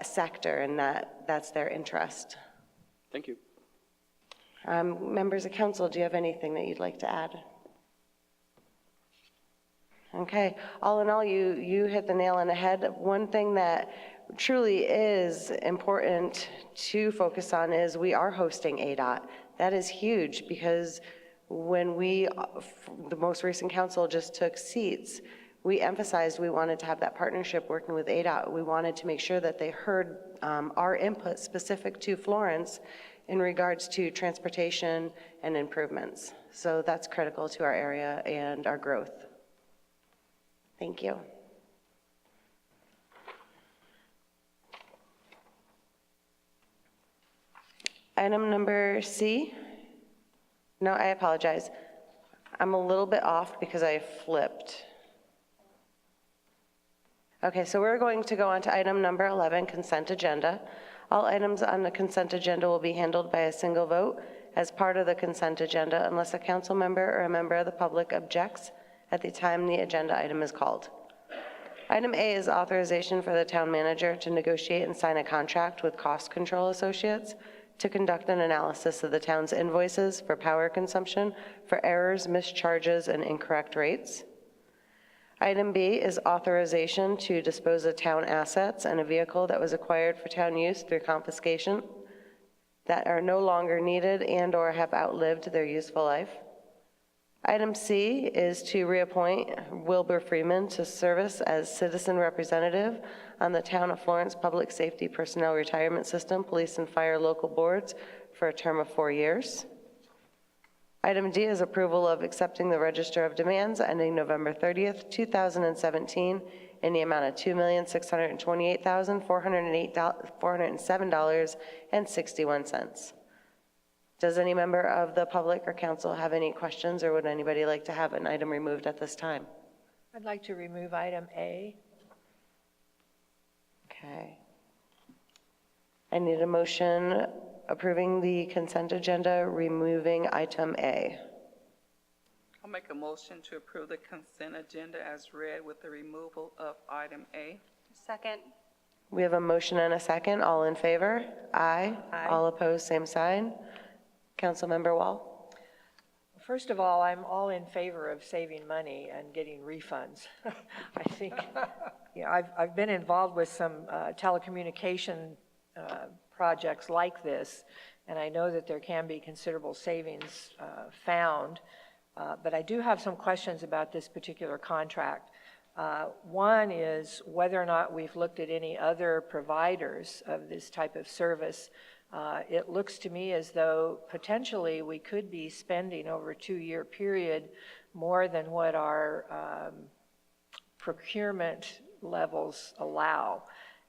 sector and that's their interest. Thank you. Members of council, do you have anything that you'd like to add? Okay, all in all, you hit the nail on the head. One thing that truly is important to focus on is we are hosting ADOT. That is huge because when the most recent council just took seats, we emphasized we wanted to have that partnership working with ADOT. We wanted to make sure that they heard our input specific to Florence in regards to transportation and improvements. So that's critical to our area and our growth. Thank you. Item number C. No, I apologize. I'm a little bit off because I flipped. Okay, so we're going to go on to item number 11, consent agenda. All items on the consent agenda will be handled by a single vote as part of the consent agenda unless a council member or a member of the public objects at the time the agenda item is called. Item A is authorization for the town manager to negotiate and sign a contract with Cost Control Associates to conduct an analysis of the town's invoices for power consumption for errors, mischarges, and incorrect rates. Item B is authorization to dispose of town assets and a vehicle that was acquired for town use through confiscation that are no longer needed and/or have outlived their useful life. Item C is to reappoint Wilbur Freeman to service as citizen representative on the Town of Florence Public Safety Personnel Retirement System, Police and Fire Local Boards for a term of 4 years. Item D is approval of accepting the Register of Demands ending November 30th, 2017 in the amount of $2,628,407.61. Does any member of the public or council have any questions, or would anybody like to have an item removed at this time? I'd like to remove item A. Okay. I need a motion approving the consent agenda, removing item A. I'll make a motion to approve the consent agenda as read with the removal of item A. Second. We have a motion and a second. All in favor? Aye. Aye. All opposed, same sign. Councilmember Wall? First of all, I'm all in favor of saving money and getting refunds. I think, I've been involved with some telecommunication projects like this, and I know that there can be considerable savings found, but I do have some questions about this particular contract. One is whether or not we've looked at any other providers of this type of service. It looks to me as though potentially we could be spending over a 2-year period more than what our procurement levels allow.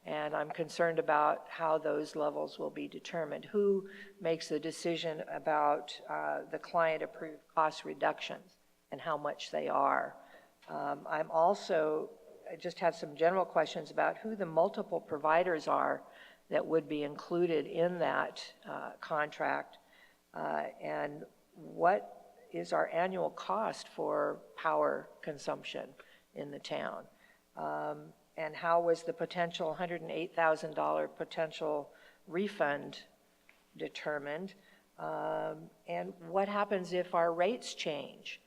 And I'm concerned about how those levels will be determined. Who makes the decision about the client-approved cost reductions and how much they are? I just have some general questions about who the multiple providers are that would be included in that contract, and what is our annual cost for power consumption in the town, and how was the potential $108,000 potential refund determined, and what happens if our rates change?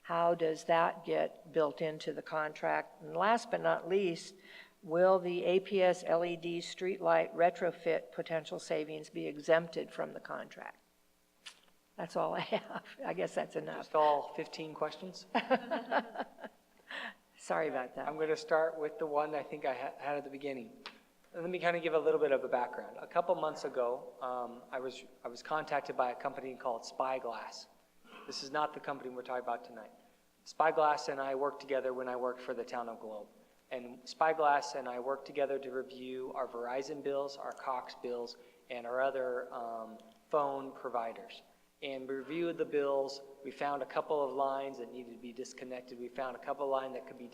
How does that get built into the contract? And last but not least, will the APS LED streetlight retrofit potential savings be exempted from the contract? That's all I have. I guess that's enough. Just all 15 questions? Sorry about that. I'm going to start with the one I think I had at the beginning. Let me kind of give a little bit of a background. A couple months ago, I was contacted by a company called Spyglass. This is not the company we're talking about tonight. Spyglass and I worked together when I worked for the town of Globe. And Spyglass and I worked together to review our Verizon bills, our Cox bills, and our other phone providers. And we reviewed the bills. We found a couple of lines that needed to be disconnected. We found a couple of lines that could be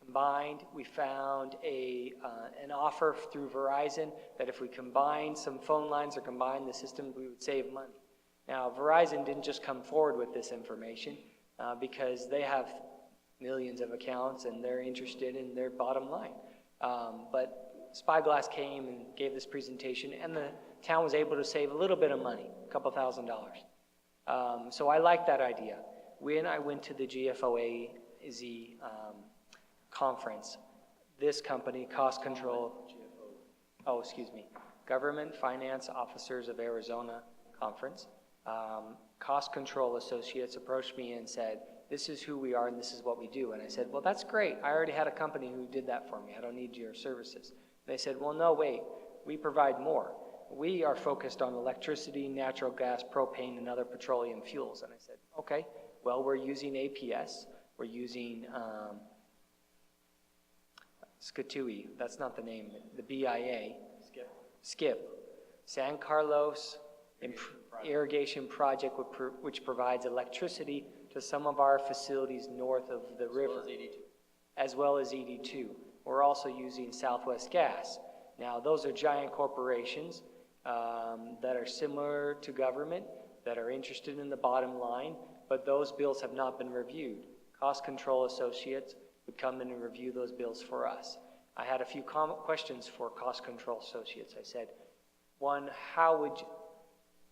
combined. We found an offer through Verizon that if we combined some phone lines or combined the system, we would save money. Now, Verizon didn't just come forward with this information because they have millions of accounts and they're interested in their bottom line. But Spyglass came and gave this presentation, and the town was able to save a little bit of money, a couple $1,000s. So I like that idea. When I went to the GFOAZ conference, this company, Cost Control, Government Finance Officers of Arizona conference, Cost Control Associates approached me and said, this is who we are and this is what we do. And I said, well, that's great. I already had a company who did that for me. I don't need your services. And they said, well, no, wait, we provide more. We are focused on electricity, natural gas, propane, and other petroleum fuels. And I said, okay, well, we're using APS. We're using Skatui, that's not the name, the BIA. Skip. San Carlos Irrigation Project, which provides electricity to some of our facilities north of the river, as well as ED2. We're also using Southwest Gas. Now, those are giant corporations that are similar to government, that are interested in the bottom line, but those bills have not been reviewed. Cost Control Associates would come in and review those bills for us. I had a few questions for cost control associates. I said, one,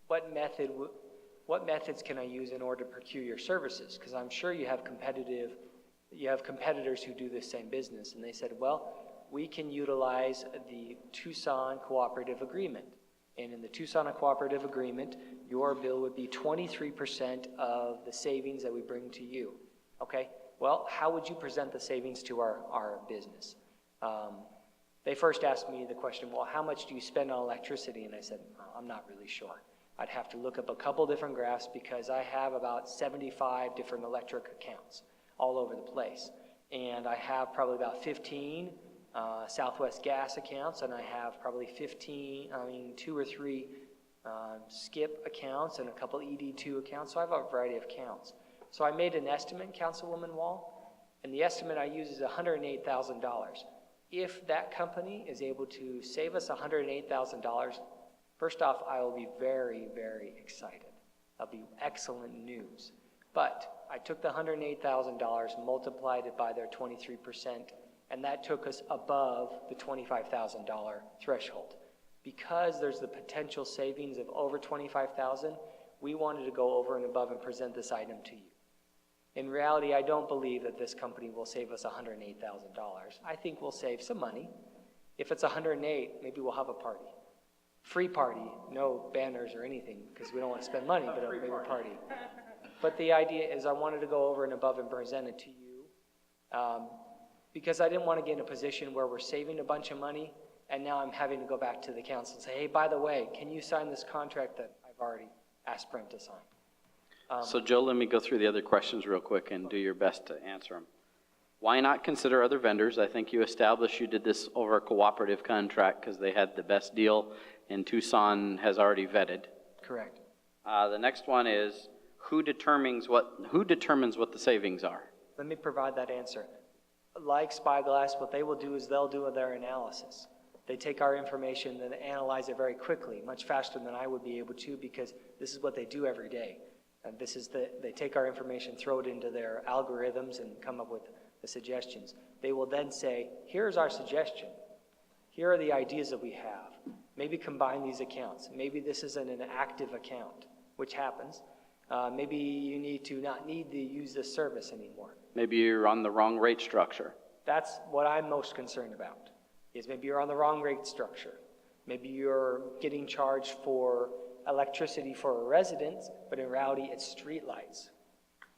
what methods can I use in order to procure your services? Because I'm sure you have competitors who do the same business. And they said, well, we can utilize the Tucson Cooperative Agreement. And in the Tucson Cooperative Agreement, your bill would be 23% of the savings that we bring to you. Okay, well, how would you present the savings to our business? They first asked me the question, well, how much do you spend on electricity? And I said, I'm not really sure. I'd have to look up a couple different graphs because I have about 75 different electric accounts all over the place. And I have probably about 15 Southwest Gas accounts, and I have probably 2 or 3 SKIP accounts and a couple ED2 accounts. So I have a variety of accounts. So I made an estimate, Councilwoman Wall, and the estimate I use is $108,000. If that company is able to save us $108,000, first off, I will be very, very excited. That'll be excellent news. But I took the $108,000, multiplied it by their 23%, and that took us above the $25,000 threshold. Because there's the potential savings of over $25,000, we wanted to go over and above and present this item to you. In reality, I don't believe that this company will save us $108,000. I think we'll save some money. If it's $108,000, maybe we'll have a party. Free party, no banners or anything, because we don't want to spend money, but a bigger party. But the idea is I wanted to go over and above and present it to you because I didn't want to get in a position where we're saving a bunch of money and now I'm having to go back to the council and say, hey, by the way, can you sign this contract that I've already asked Brent to sign? So Joe, let me go through the other questions real quick and do your best to answer them. Why not consider other vendors? I think you established you did this over a cooperative contract because they had the best deal and Tucson has already vetted. Correct. The next one is, who determines what the savings are? Let me provide that answer. Like Spyglass, what they will do is they'll do their analysis. They take our information and analyze it very quickly, much faster than I would be able to because this is what they do every day. And they take our information, throw it into their algorithms and come up with the suggestions. They will then say, here's our suggestion. Here are the ideas that we have. Maybe combine these accounts. Maybe this isn't an active account, which happens. Maybe you not need to use this service anymore. Maybe you're on the wrong rate structure. That's what I'm most concerned about, is maybe you're on the wrong rate structure. Maybe you're getting charged for electricity for a residence, but in reality it's street lights.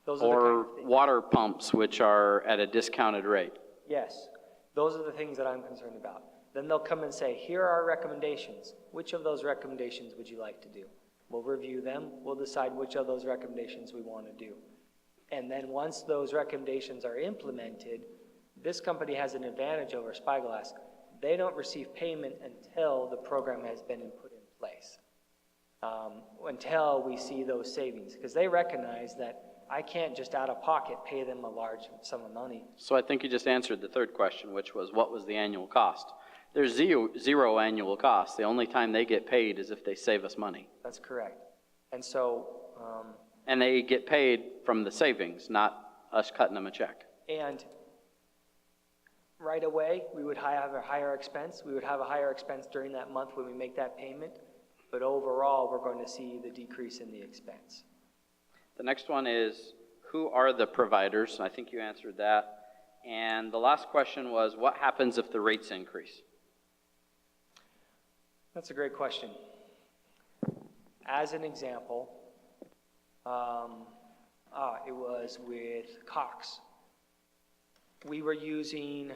Those are the kind of things. Water pumps, which are at a discounted rate. Yes, those are the things that I'm concerned about. Then they'll come and say, here are our recommendations. Which of those recommendations would you like to do? We'll review them. We'll decide which of those recommendations we want to do. And then once those recommendations are implemented, this company has an advantage over Spyglass. They don't receive payment until the program has been put in place, until we see those savings, because they recognize that I can't just out of pocket pay them a large sum of money. So I think you just answered the third question, which was what was the annual cost? There's zero annual cost. The only time they get paid is if they save us money. That's correct. And so... and they get paid from the savings, not us cutting them a check. And right away, we would have a higher expense. We would have a higher expense during that month when we make that payment. But overall, we're going to see the decrease in the expense. The next one is, who are the providers? I think you answered that. And the last question was, what happens if the rates increase? That's a great question. As an example, it was with Cox. We were using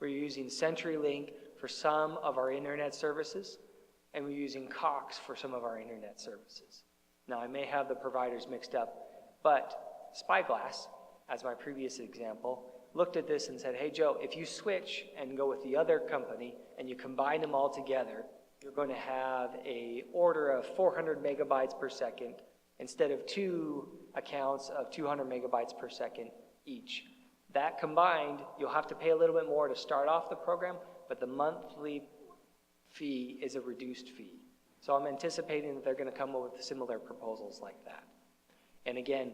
CenturyLink for some of our internet services, and we're using Cox for some of our internet services. Now, I may have the providers mixed up, but Spyglass, as my previous example, looked at this and said, hey, Joe, if you switch and go with the other company and you combine them all together, you're going to have an order of 400 megabytes per second instead of 2 accounts of 200 megabytes per second each. That combined, you'll have to pay a little bit more to start off the program, but the monthly fee is a reduced fee. So I'm anticipating that they're going to come up with similar proposals like that. And again,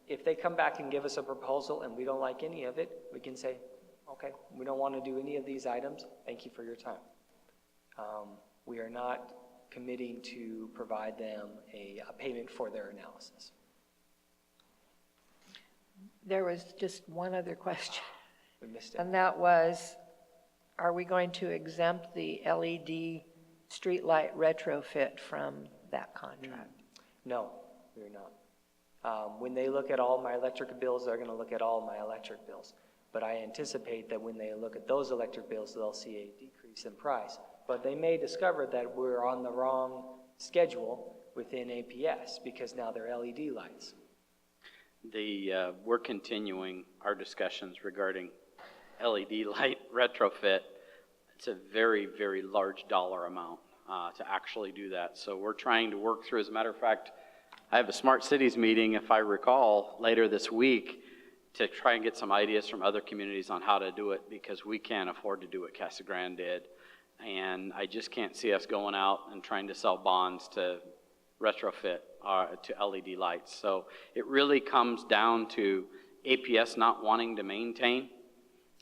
if they come back and give us a proposal and we don't like any of it, we can say, okay, we don't want to do any of these items. Thank you for your time. We are not committing to provide them a payment for their analysis. There was just one other question, We missed it. and that was, are we going to exempt the LED streetlight retrofit from that contract? No, we're not. When they look at all my electric bills, they're going to look at all my electric bills. But I anticipate that when they look at those electric bills, they'll see a decrease in price. But they may discover that we're on the wrong schedule within APS because now they're LED lights. We're continuing our discussions regarding LED light retrofit. It's a very, very large dollar amount to actually do that. So we're trying to work through, as a matter of fact, I have a Smart Cities meeting, if I recall, later this week to try and get some ideas from other communities on how to do it, because we can't afford to do what Casa Grande did. And I just can't see us going out and trying to sell bonds to retrofit to LED lights. So it really comes down to APS not wanting to maintain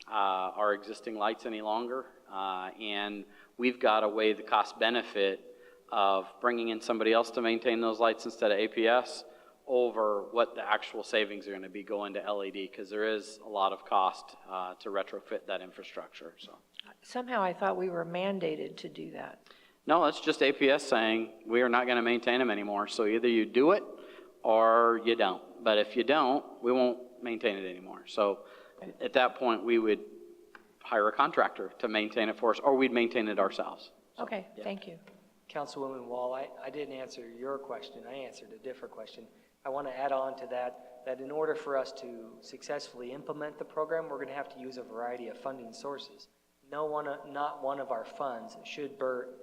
our existing lights any longer. And we've got to weigh the cost benefit of bringing in somebody else to maintain those lights instead of APS over what the actual savings are going to be going to LED, because there is a lot of cost to retrofit that infrastructure. So Somehow I thought we were mandated to do that. no, it's just APS saying we are not going to maintain them anymore. So either you do it or you don't. But if you don't, we won't maintain it anymore. So at that point, we would hire a contractor to maintain it for us, or we'd maintain it ourselves. So, Okay, yeah. thank you. Councilwoman Wall, I didn't answer your question. I answered a different question. I want to add on to that in order for us to successfully implement the program, we're going to have to use a variety of funding sources. Not one of our funds should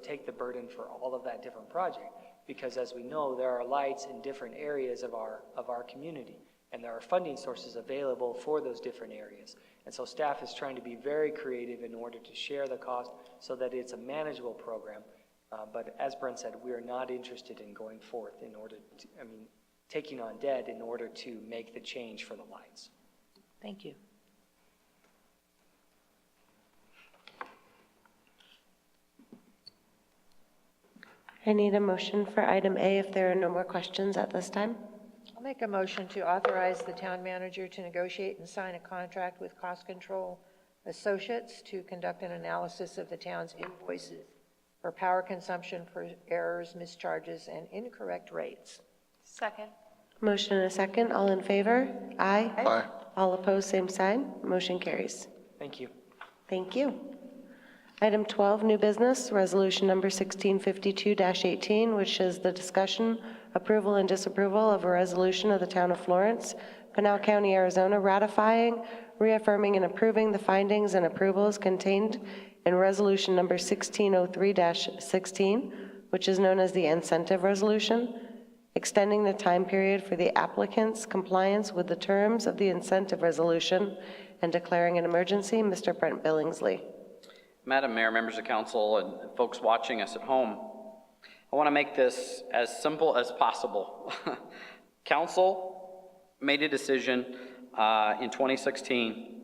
take the burden for all of that different project, because as we know, there are lights in different areas of our community, and there are funding sources available for those different areas. And so staff is trying to be very creative in order to share the cost so that it's a manageable program. But as Brent said, we are not interested in going forth taking on debt in order to make the change for the lights. Thank you. I need a motion for item A if there are no more questions at this time. I'll make a motion to authorize the town manager to negotiate and sign a contract with Cost Control Associates to conduct an analysis of the town's invoices for power consumption for errors, mischarges, and incorrect rates. Second. Motion and a second. All in favor? Aye. Aye. All opposed, same sign. Motion carries. Thank you. Thank you. Item 12, new business, resolution number 1652-18, which is the discussion, approval, and disapproval of a resolution of the town of Florence, Pinal County, Arizona, ratifying, reaffirming, and approving the findings and approvals contained in resolution number 1603-16, which is known as the incentive resolution, extending the time period for the applicant's compliance with the terms of the incentive resolution, and declaring an emergency. Mr. Brent Billingsley. Madam Mayor, members of council, and folks watching us at home, I want to make this as simple as possible. Council made a decision in 2016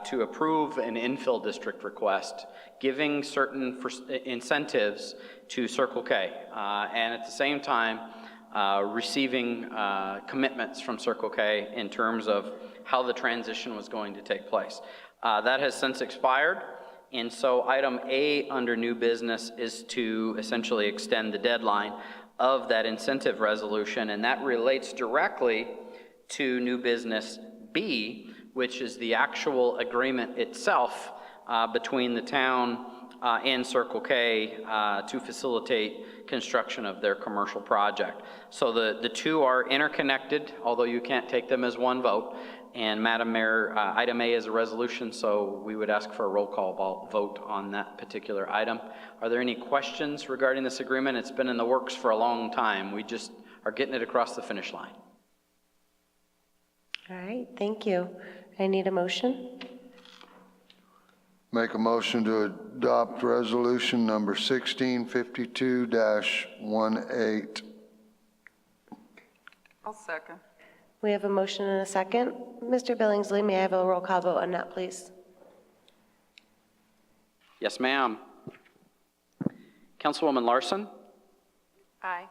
to approve an infill district request, giving certain incentives to Circle K, and at the same time receiving commitments from Circle K in terms of how the transition was going to take place. That has since expired. And so item A under new business is to essentially extend the deadline of that incentive resolution, and that relates directly to new business B, which is the actual agreement itself between the town and Circle K to facilitate construction of their commercial project. So the two are interconnected, although you can't take them as one vote. And Madam Mayor, item A is a resolution, so we would ask for a roll call vote on that particular item. Are there any questions regarding this agreement? It's been in the works for a long time. We just are getting it across the finish line. All right, thank you. I need a motion. Make a motion to adopt resolution number 1652-18. I'll second. We have a motion and a second. Mr. Billingsley, may I have a roll call vote on that, please? Yes, ma'am. Councilwoman Larson? Aye.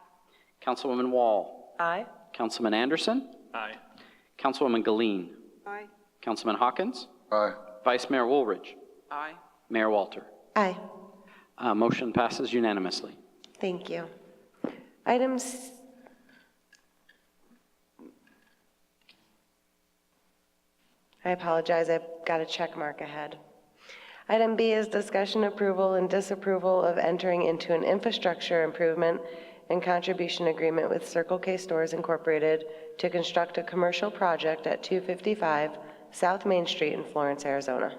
Councilwoman Wall? Aye. Councilman Anderson? Aye. Councilwoman Galeen? Aye. Councilman Hawkins? Aye. Vice Mayor Woolridge? Aye. Mayor Walter? Aye. Motion passes unanimously. Thank you. Items. I apologize, I've got a check mark ahead. Item B is discussion, approval, and disapproval of entering into an infrastructure improvement and contribution agreement with Circle K Stores Incorporated to construct a commercial project at 255 South Main Street in Florence, Arizona.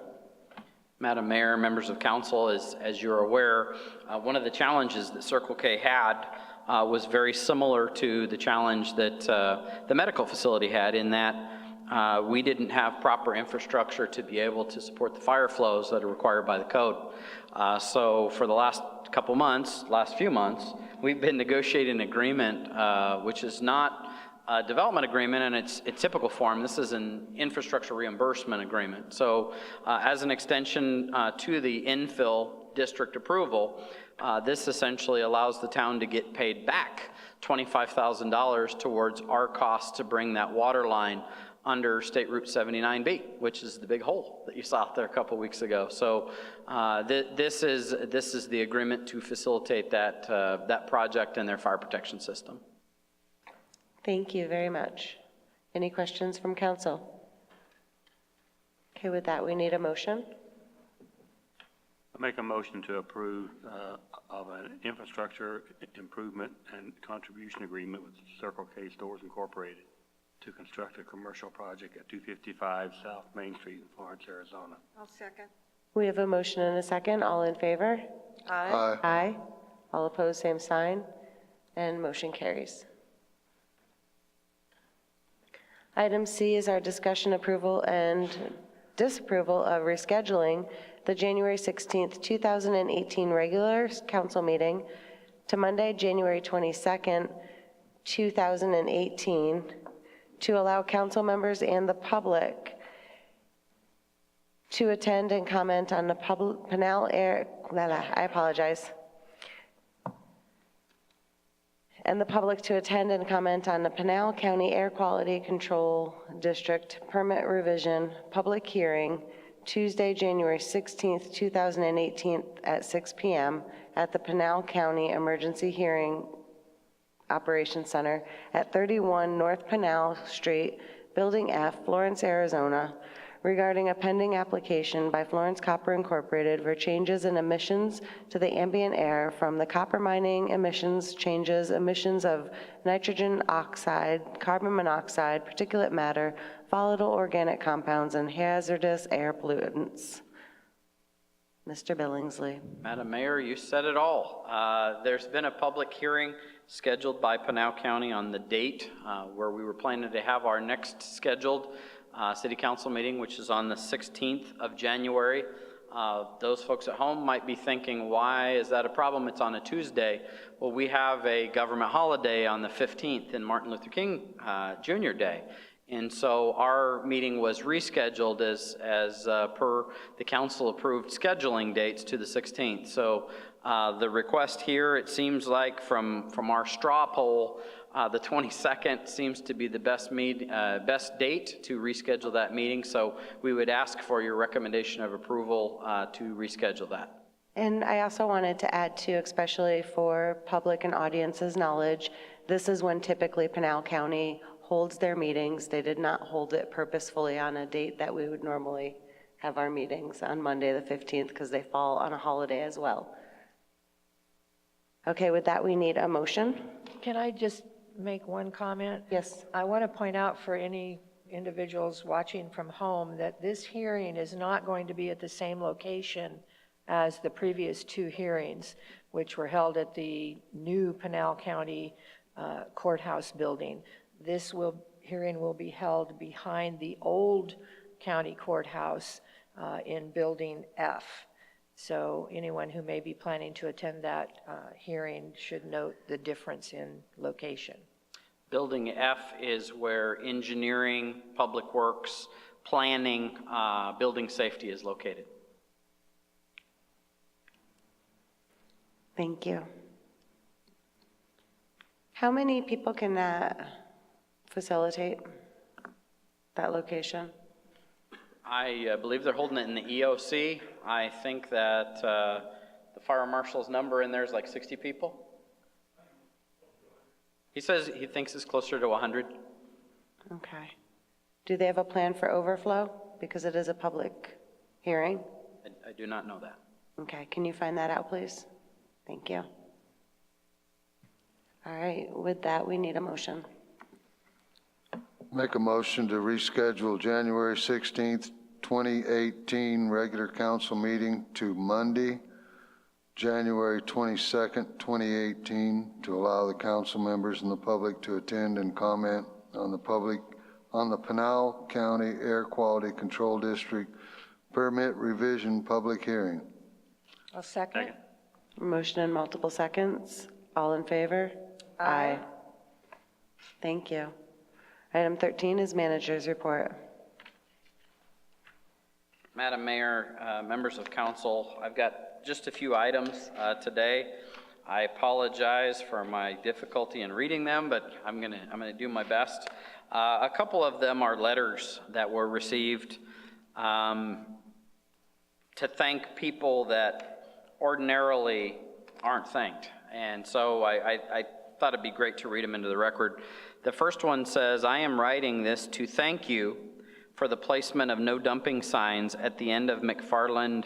Madam Mayor, members of council, as you're aware, one of the challenges that Circle K had was very similar to the challenge that the medical facility had, in that we didn't have proper infrastructure to be able to support the fire flows that are required by the code. So for the last few months, we've been negotiating an agreement, which is not a development agreement in its typical form. This is an infrastructure reimbursement agreement. So as an extension to the infill district approval, this essentially allows the town to get paid back $25,000 towards our cost to bring that water line under State Route 79B, which is the big hole that you saw out there a couple weeks ago. So this is the agreement to facilitate that project and their fire protection system. Thank you very much. Any questions from council? Okay, with that, we need a motion. I make a motion to approve of an infrastructure improvement and contribution agreement with Circle K Stores Incorporated to construct a commercial project at 255 South Main Street in Florence, Arizona. I'll second. We have a motion and a second. All in favor? Aye. Aye. All opposed, same sign. And motion carries. Item C is our discussion, approval, and disapproval of rescheduling the January 16th, 2018 regular council meeting to Monday, January 22nd, 2018, to allow council members and the public to attend and comment on the Pinal Air, I apologize. And the public to attend and comment on the Pinal County Air Quality Control District Permit Revision Public Hearing, Tuesday, January 16th, 2018 at 6 p.m. at the Pinal County Emergency Hearing Operations Center at 31 North Pinal Street, Building F, Florence, Arizona, regarding a pending application by Florence Copper Incorporated for changes in emissions to the ambient air from the copper mining emissions changes, emissions of nitrogen oxide, carbon monoxide, particulate matter, volatile organic compounds, and hazardous air pollutants. Mr. Billingsley. Madam Mayor, you said it all. There's been a public hearing scheduled by Pinal County on the date where we were planning to have our next scheduled city council meeting, which is on the 16th of January. Those folks at home might be thinking, why is that a problem? It's on a Tuesday. Well, we have a government holiday on the 15th and Martin Luther King Jr. Day. And so our meeting was rescheduled as per the council approved scheduling dates to the 16th. So the request here, it seems like from our straw poll, the 22nd seems to be the best date to reschedule that meeting. So we would ask for your recommendation of approval to reschedule that. And I also wanted to add too, especially for public and audience's knowledge, this is when typically Pinal County holds their meetings. They did not hold it purposefully on a date that we would normally have our meetings on Monday the 15th because they fall on a holiday as well. Okay, with that, we need a motion. Can I just make one comment? Yes. I want to point out for any individuals watching from home that this hearing is not going to be at the same location as the previous two hearings, which were held at the new Pinal County courthouse building. This hearing will be held behind the old county courthouse in Building F. So anyone who may be planning to attend that hearing should note the difference in location. Building F is where engineering, public works, planning, building safety is located. Thank you. How many people can that facilitate, that location? I believe they're holding it in the EOC. I think that the fire marshal's number in there is like 60 people. He says he thinks it's closer to 100. Okay. Do they have a plan for overflow? Because it is a public hearing. I do not know that. Okay, can you find that out, please? Thank you. All right, with that, we need a motion. Make a motion to reschedule January 16th, 2018 regular council meeting to Monday, January 22nd, 2018, to allow the council members and the public to attend and comment on the Pinal County Air Quality Control District permit revision public hearing. I'll second. Motion in multiple seconds. All in favor? Aye. Thank you. Item 13 is manager's report. Madam Mayor, members of council, I've got just a few items today. I apologize for my difficulty in reading them, but I'm gonna do my best. A couple of them are letters that were received to thank people that ordinarily aren't thanked. And so I thought it'd be great to read them into the record. The first one says, "I am writing this to thank you for the placement of no dumping signs at the end of McFarland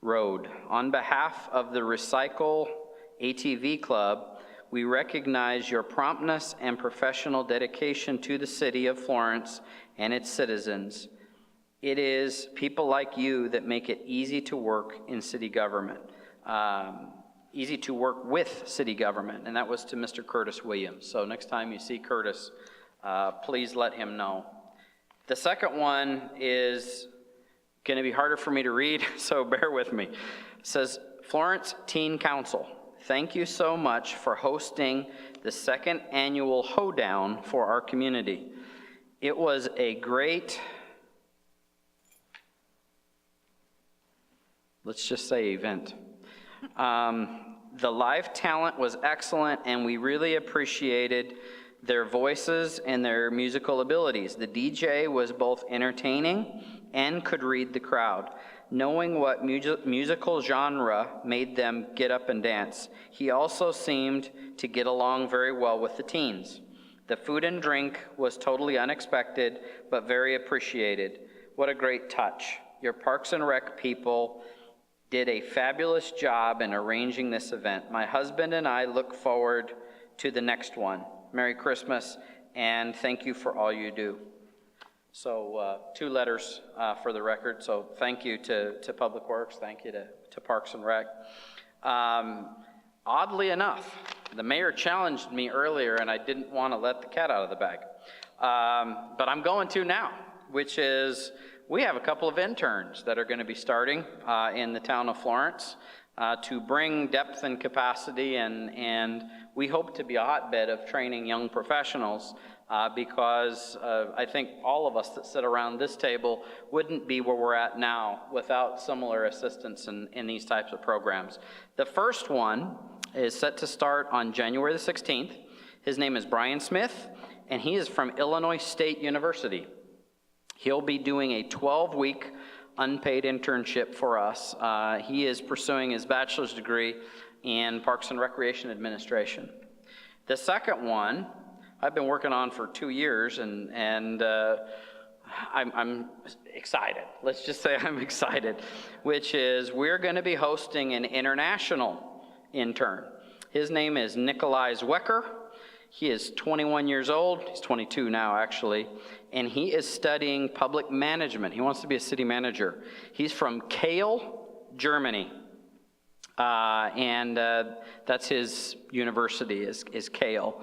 Road. On behalf of the Recycle ATV Club, we recognize your promptness and professional dedication to the city of Florence and its citizens. It is people like you that make it easy to work in city government. Easy to work with city government," and that was to Mr. Curtis Williams. So next time you see Curtis, please let him know. The second one is going to be harder for me to read, so bear with me. It says, "Florence Teen Council, thank you so much for hosting the second annual hoedown for our community. It was a great, let's just say, event. The live talent was excellent, and we really appreciated their voices and their musical abilities. The DJ was both entertaining and could read the crowd, knowing what musical genre made them get up and dance. He also seemed to get along very well with the teens. The food and drink was totally unexpected, but very appreciated. What a great touch. Your Parks and Rec people did a fabulous job in arranging this event. My husband and I look forward to the next one. Merry Christmas, and thank you for all you do." So 2 letters for the record. So thank you to Public Works. Thank you to Parks and Rec. Oddly enough, the mayor challenged me earlier, and I didn't want to let the cat out of the bag. But I'm going to now, which is, we have a couple of interns that are going to be starting in the town of Florence to bring depth and capacity, and we hope to be a hotbed of training young professionals because I think all of us that sit around this table wouldn't be where we're at now without similar assistance in these types of programs. The first one is set to start on January the 16th. His name is Brian Smith, and he is from Illinois State University. He'll be doing a 12-week unpaid internship for us. He is pursuing his bachelor's degree in Parks and Recreation Administration. The second one, I've been working on for 2 years, and I'm excited. Let's just say I'm excited, which is we're going to be hosting an international intern. His name is Nikolai Zwecker. He is 21 years old. He's 22 now, actually, and he is studying public management. He wants to be a city manager. He's from Kael, Germany, and that's his university, is Kael.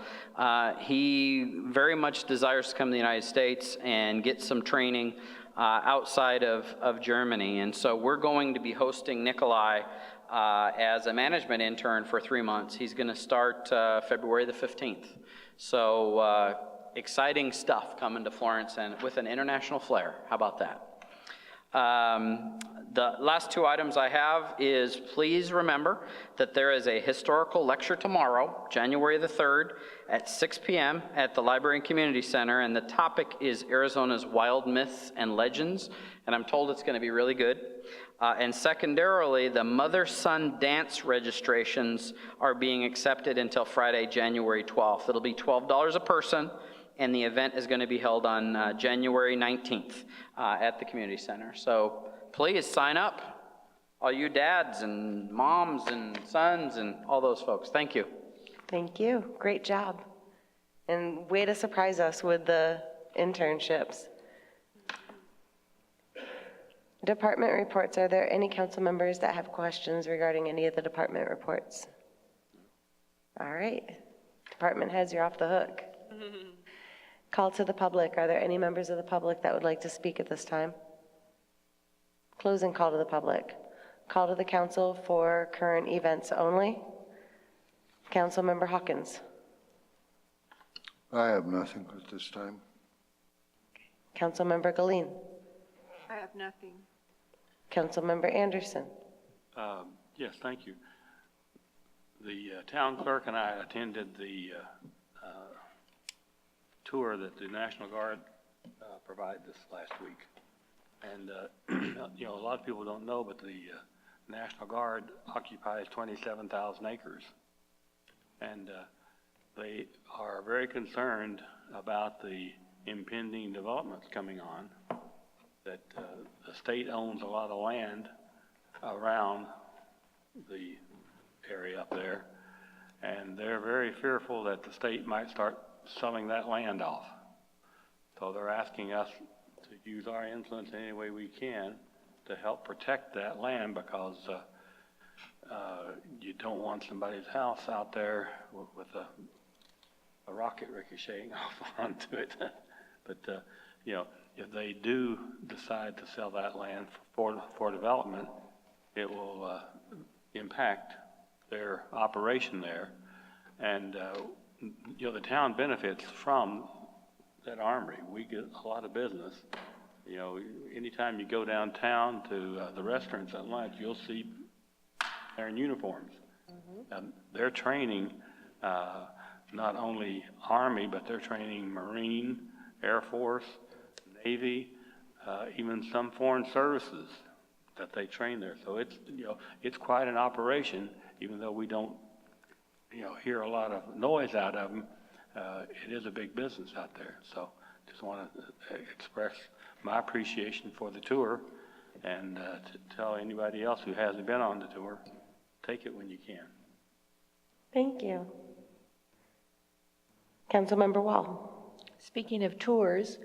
He very much desires to come to the United States and get some training outside of Germany, and so we're going to be hosting Nikolai as a management intern for 3 months. He's going to start February the 15th. So exciting stuff coming to Florence, and with an international flair. How about that? The last 2 items I have is, please remember that there is a historical lecture tomorrow, January the 3rd, at 6 p.m. at the Library and Community Center, and the topic is Arizona's wild myths and legends, and I'm told it's going to be really good. And secondarily, the mother-son dance registrations are being accepted until Friday, January 12th. It'll be $12 a person, and the event is going to be held on January 19th at the community center. So please sign up, all you dads and moms and sons and all those folks. Thank you. Thank you. Great job. And way to surprise us with the internships. Department reports. Are there any council members that have questions regarding any of the department reports? All right. Department heads, you're off the hook. Call to the public. Are there any members of the public that would like to speak at this time? Closing call to the public. Call to the council for current events only. Councilmember Hawkins. I have nothing at this time. Councilmember Galeen. I have nothing. Councilmember Anderson. Yes, thank you. The town clerk and I attended the tour that the National Guard provided this last week. And, you know, a lot of people don't know, but the National Guard occupies 27,000 acres. And they are very concerned about the impending developments coming on, that the state owns a lot of land around the area up there, and they're very fearful that the state might start selling that land off. So they're asking us to use our influence in any way we can to help protect that land, because you don't want somebody's house out there with a rocket ricocheting off onto it. But, you know, if they do decide to sell that land for development, it will impact their operation there. And, you know, the town benefits from that armory. We get a lot of business. You know, anytime you go downtown to the restaurants at lunch, you'll see they're in uniforms. They're training not only Army, but they're training Marine, Air Force, Navy, even some foreign services that they train there. So it's, you know, it's quite an operation, even though we don't, you know, hear a lot of noise out of them. It is a big business out there. So just want to express my appreciation for the tour, and to tell anybody else who hasn't been on the tour, take it when you can. Thank you. Councilmember Wall. Speaking of tours,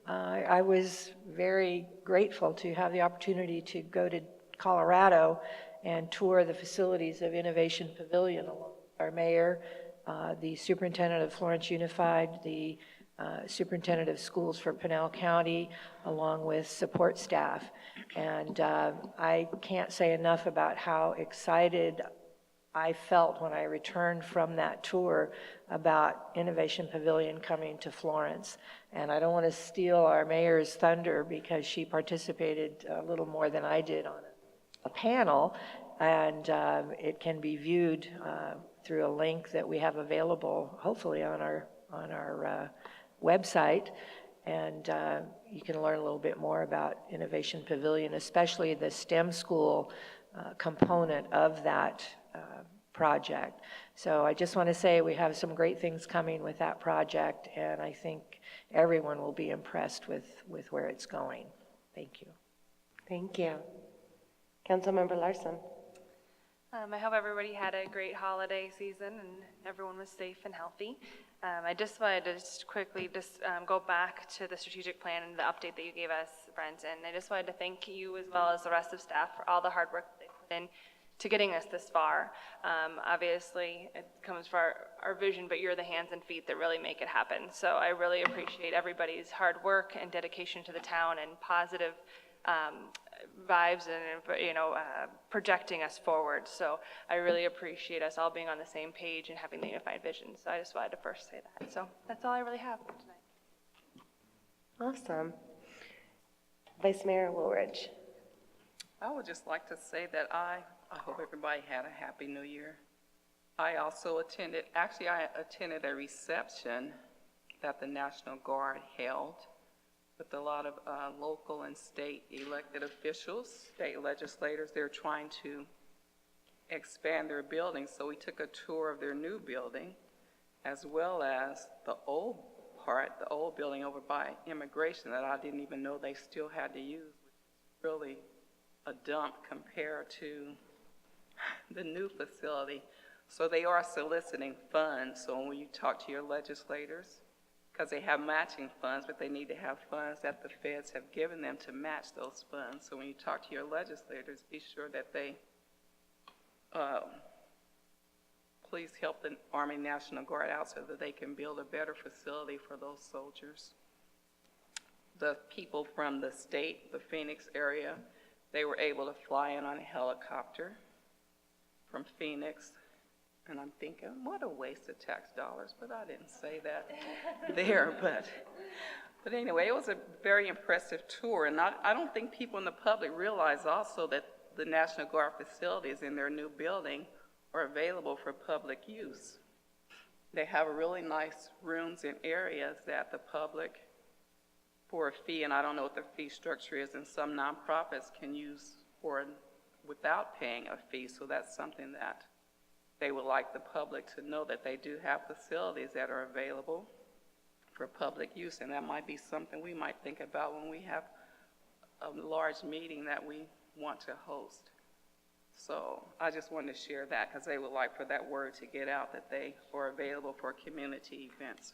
I was very grateful to have the opportunity to go to Colorado and tour the facilities of Innovation Pavilion along with our mayor, the superintendent of Florence Unified, the superintendent of schools for Pinal County, along with support staff. And I can't say enough about how excited I felt when I returned from that tour about Innovation Pavilion coming to Florence. And I don't want to steal our mayor's thunder, because she participated a little more than I did on a panel, and it can be viewed through a link that we have available, hopefully on our website. And you can learn a little bit more about Innovation Pavilion, especially the STEM school component of that project. So I just want to say we have some great things coming with that project, and I think everyone will be impressed with where it's going. Thank you. Thank you. Councilmember Larson. I hope everybody had a great holiday season and everyone was safe and healthy. I just wanted to quickly go back to the strategic plan and the update that you gave us, Brent, and I just wanted to thank you as well as the rest of staff for all the hard work that they put in to getting us this far. Obviously, it comes from our vision, but you're the hands and feet that really make it happen. So I really appreciate everybody's hard work and dedication to the town and positive vibes and, projecting us forward. So I really appreciate us all being on the same page and having the unified vision. So I just wanted to first say that. So that's all I really have tonight. Awesome. Vice Mayor Woolridge. I would just like to say that I hope everybody had a happy new year. I also attended a reception that the National Guard held with a lot of local and state elected officials, state legislators. They're trying to expand their building, so we took a tour of their new building, as well as the old building over by immigration that I didn't even know they still had to use, which is really a dump compared to the new facility. So they are soliciting funds. So when you talk to your legislators, because they have matching funds, but they need to have funds that the feds have given them to match those funds. So when you talk to your legislators, be sure that they please help the Army National Guard out so that they can build a better facility for those soldiers. The people from the state, the Phoenix area, they were able to fly in on a helicopter from Phoenix. And I'm thinking, what a waste of tax dollars, but I didn't say that there. But anyway, it was a very impressive tour. And I don't think people in the public realize also that the National Guard facilities in their new building are available for public use. They have really nice rooms and areas that the public, for a fee, and I don't know what the fee structure is, and some nonprofits can use without paying a fee. So that's something that they would like the public to know, that they do have facilities that are available for public use, and that might be something we might think about when we have a large meeting that we want to host. So I just wanted to share that because they would like for that word to get out that they are available for community events.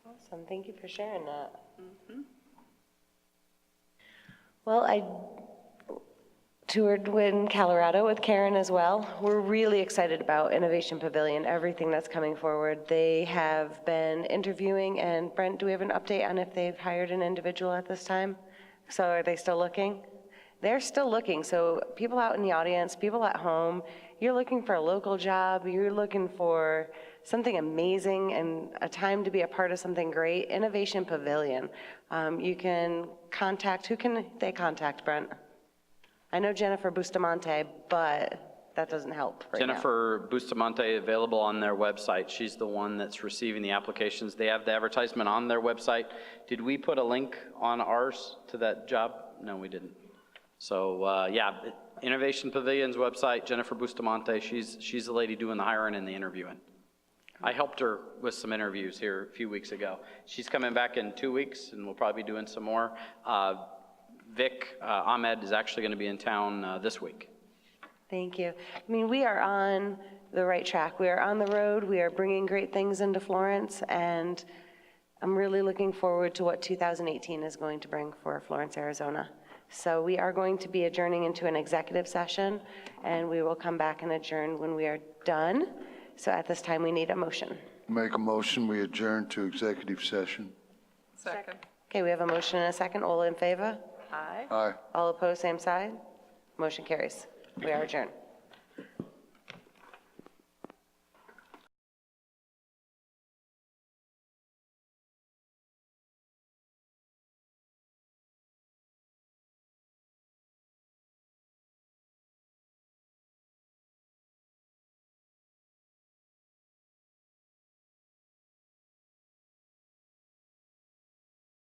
Awesome. Thank you for sharing that. Well, I toured in Colorado with Karen as well. We're really excited about Innovation Pavilion, everything that's coming forward. They have been interviewing, and Brent, do we have an update on if they've hired an individual at this time? So are they still looking? They're still looking. So people out in the audience, people at home, you're looking for a local job, you're looking for something amazing and a time to be a part of something great, Innovation Pavilion. You can contact, who can they contact, Brent? I know Jennifer Bustamante, but that doesn't help right now. Jennifer Bustamante, available on their website. She's the one that's receiving the applications. They have the advertisement on their website. Did we put a link on ours to that job? No, we didn't. So yeah, Innovation Pavilion's website, Jennifer Bustamante, she's the lady doing the hiring and the interviewing. I helped her with some interviews here a few weeks ago. She's coming back in 2 weeks, and we'll probably be doing some more. Vic Ahmed is actually going to be in town this week. Thank you. I mean, we are on the right track. We are on the road. We are bringing great things into Florence, and I'm really looking forward to what 2018 is going to bring for Florence, Arizona. So we are going to be adjourning into an executive session, and we will come back and adjourn when we are done. So at this time, we need a motion. Make a motion, we adjourn to executive session. Second. Okay, we have a motion and a second. All in favor? Aye. Aye. All opposed, same side. Motion carries. We are adjourned.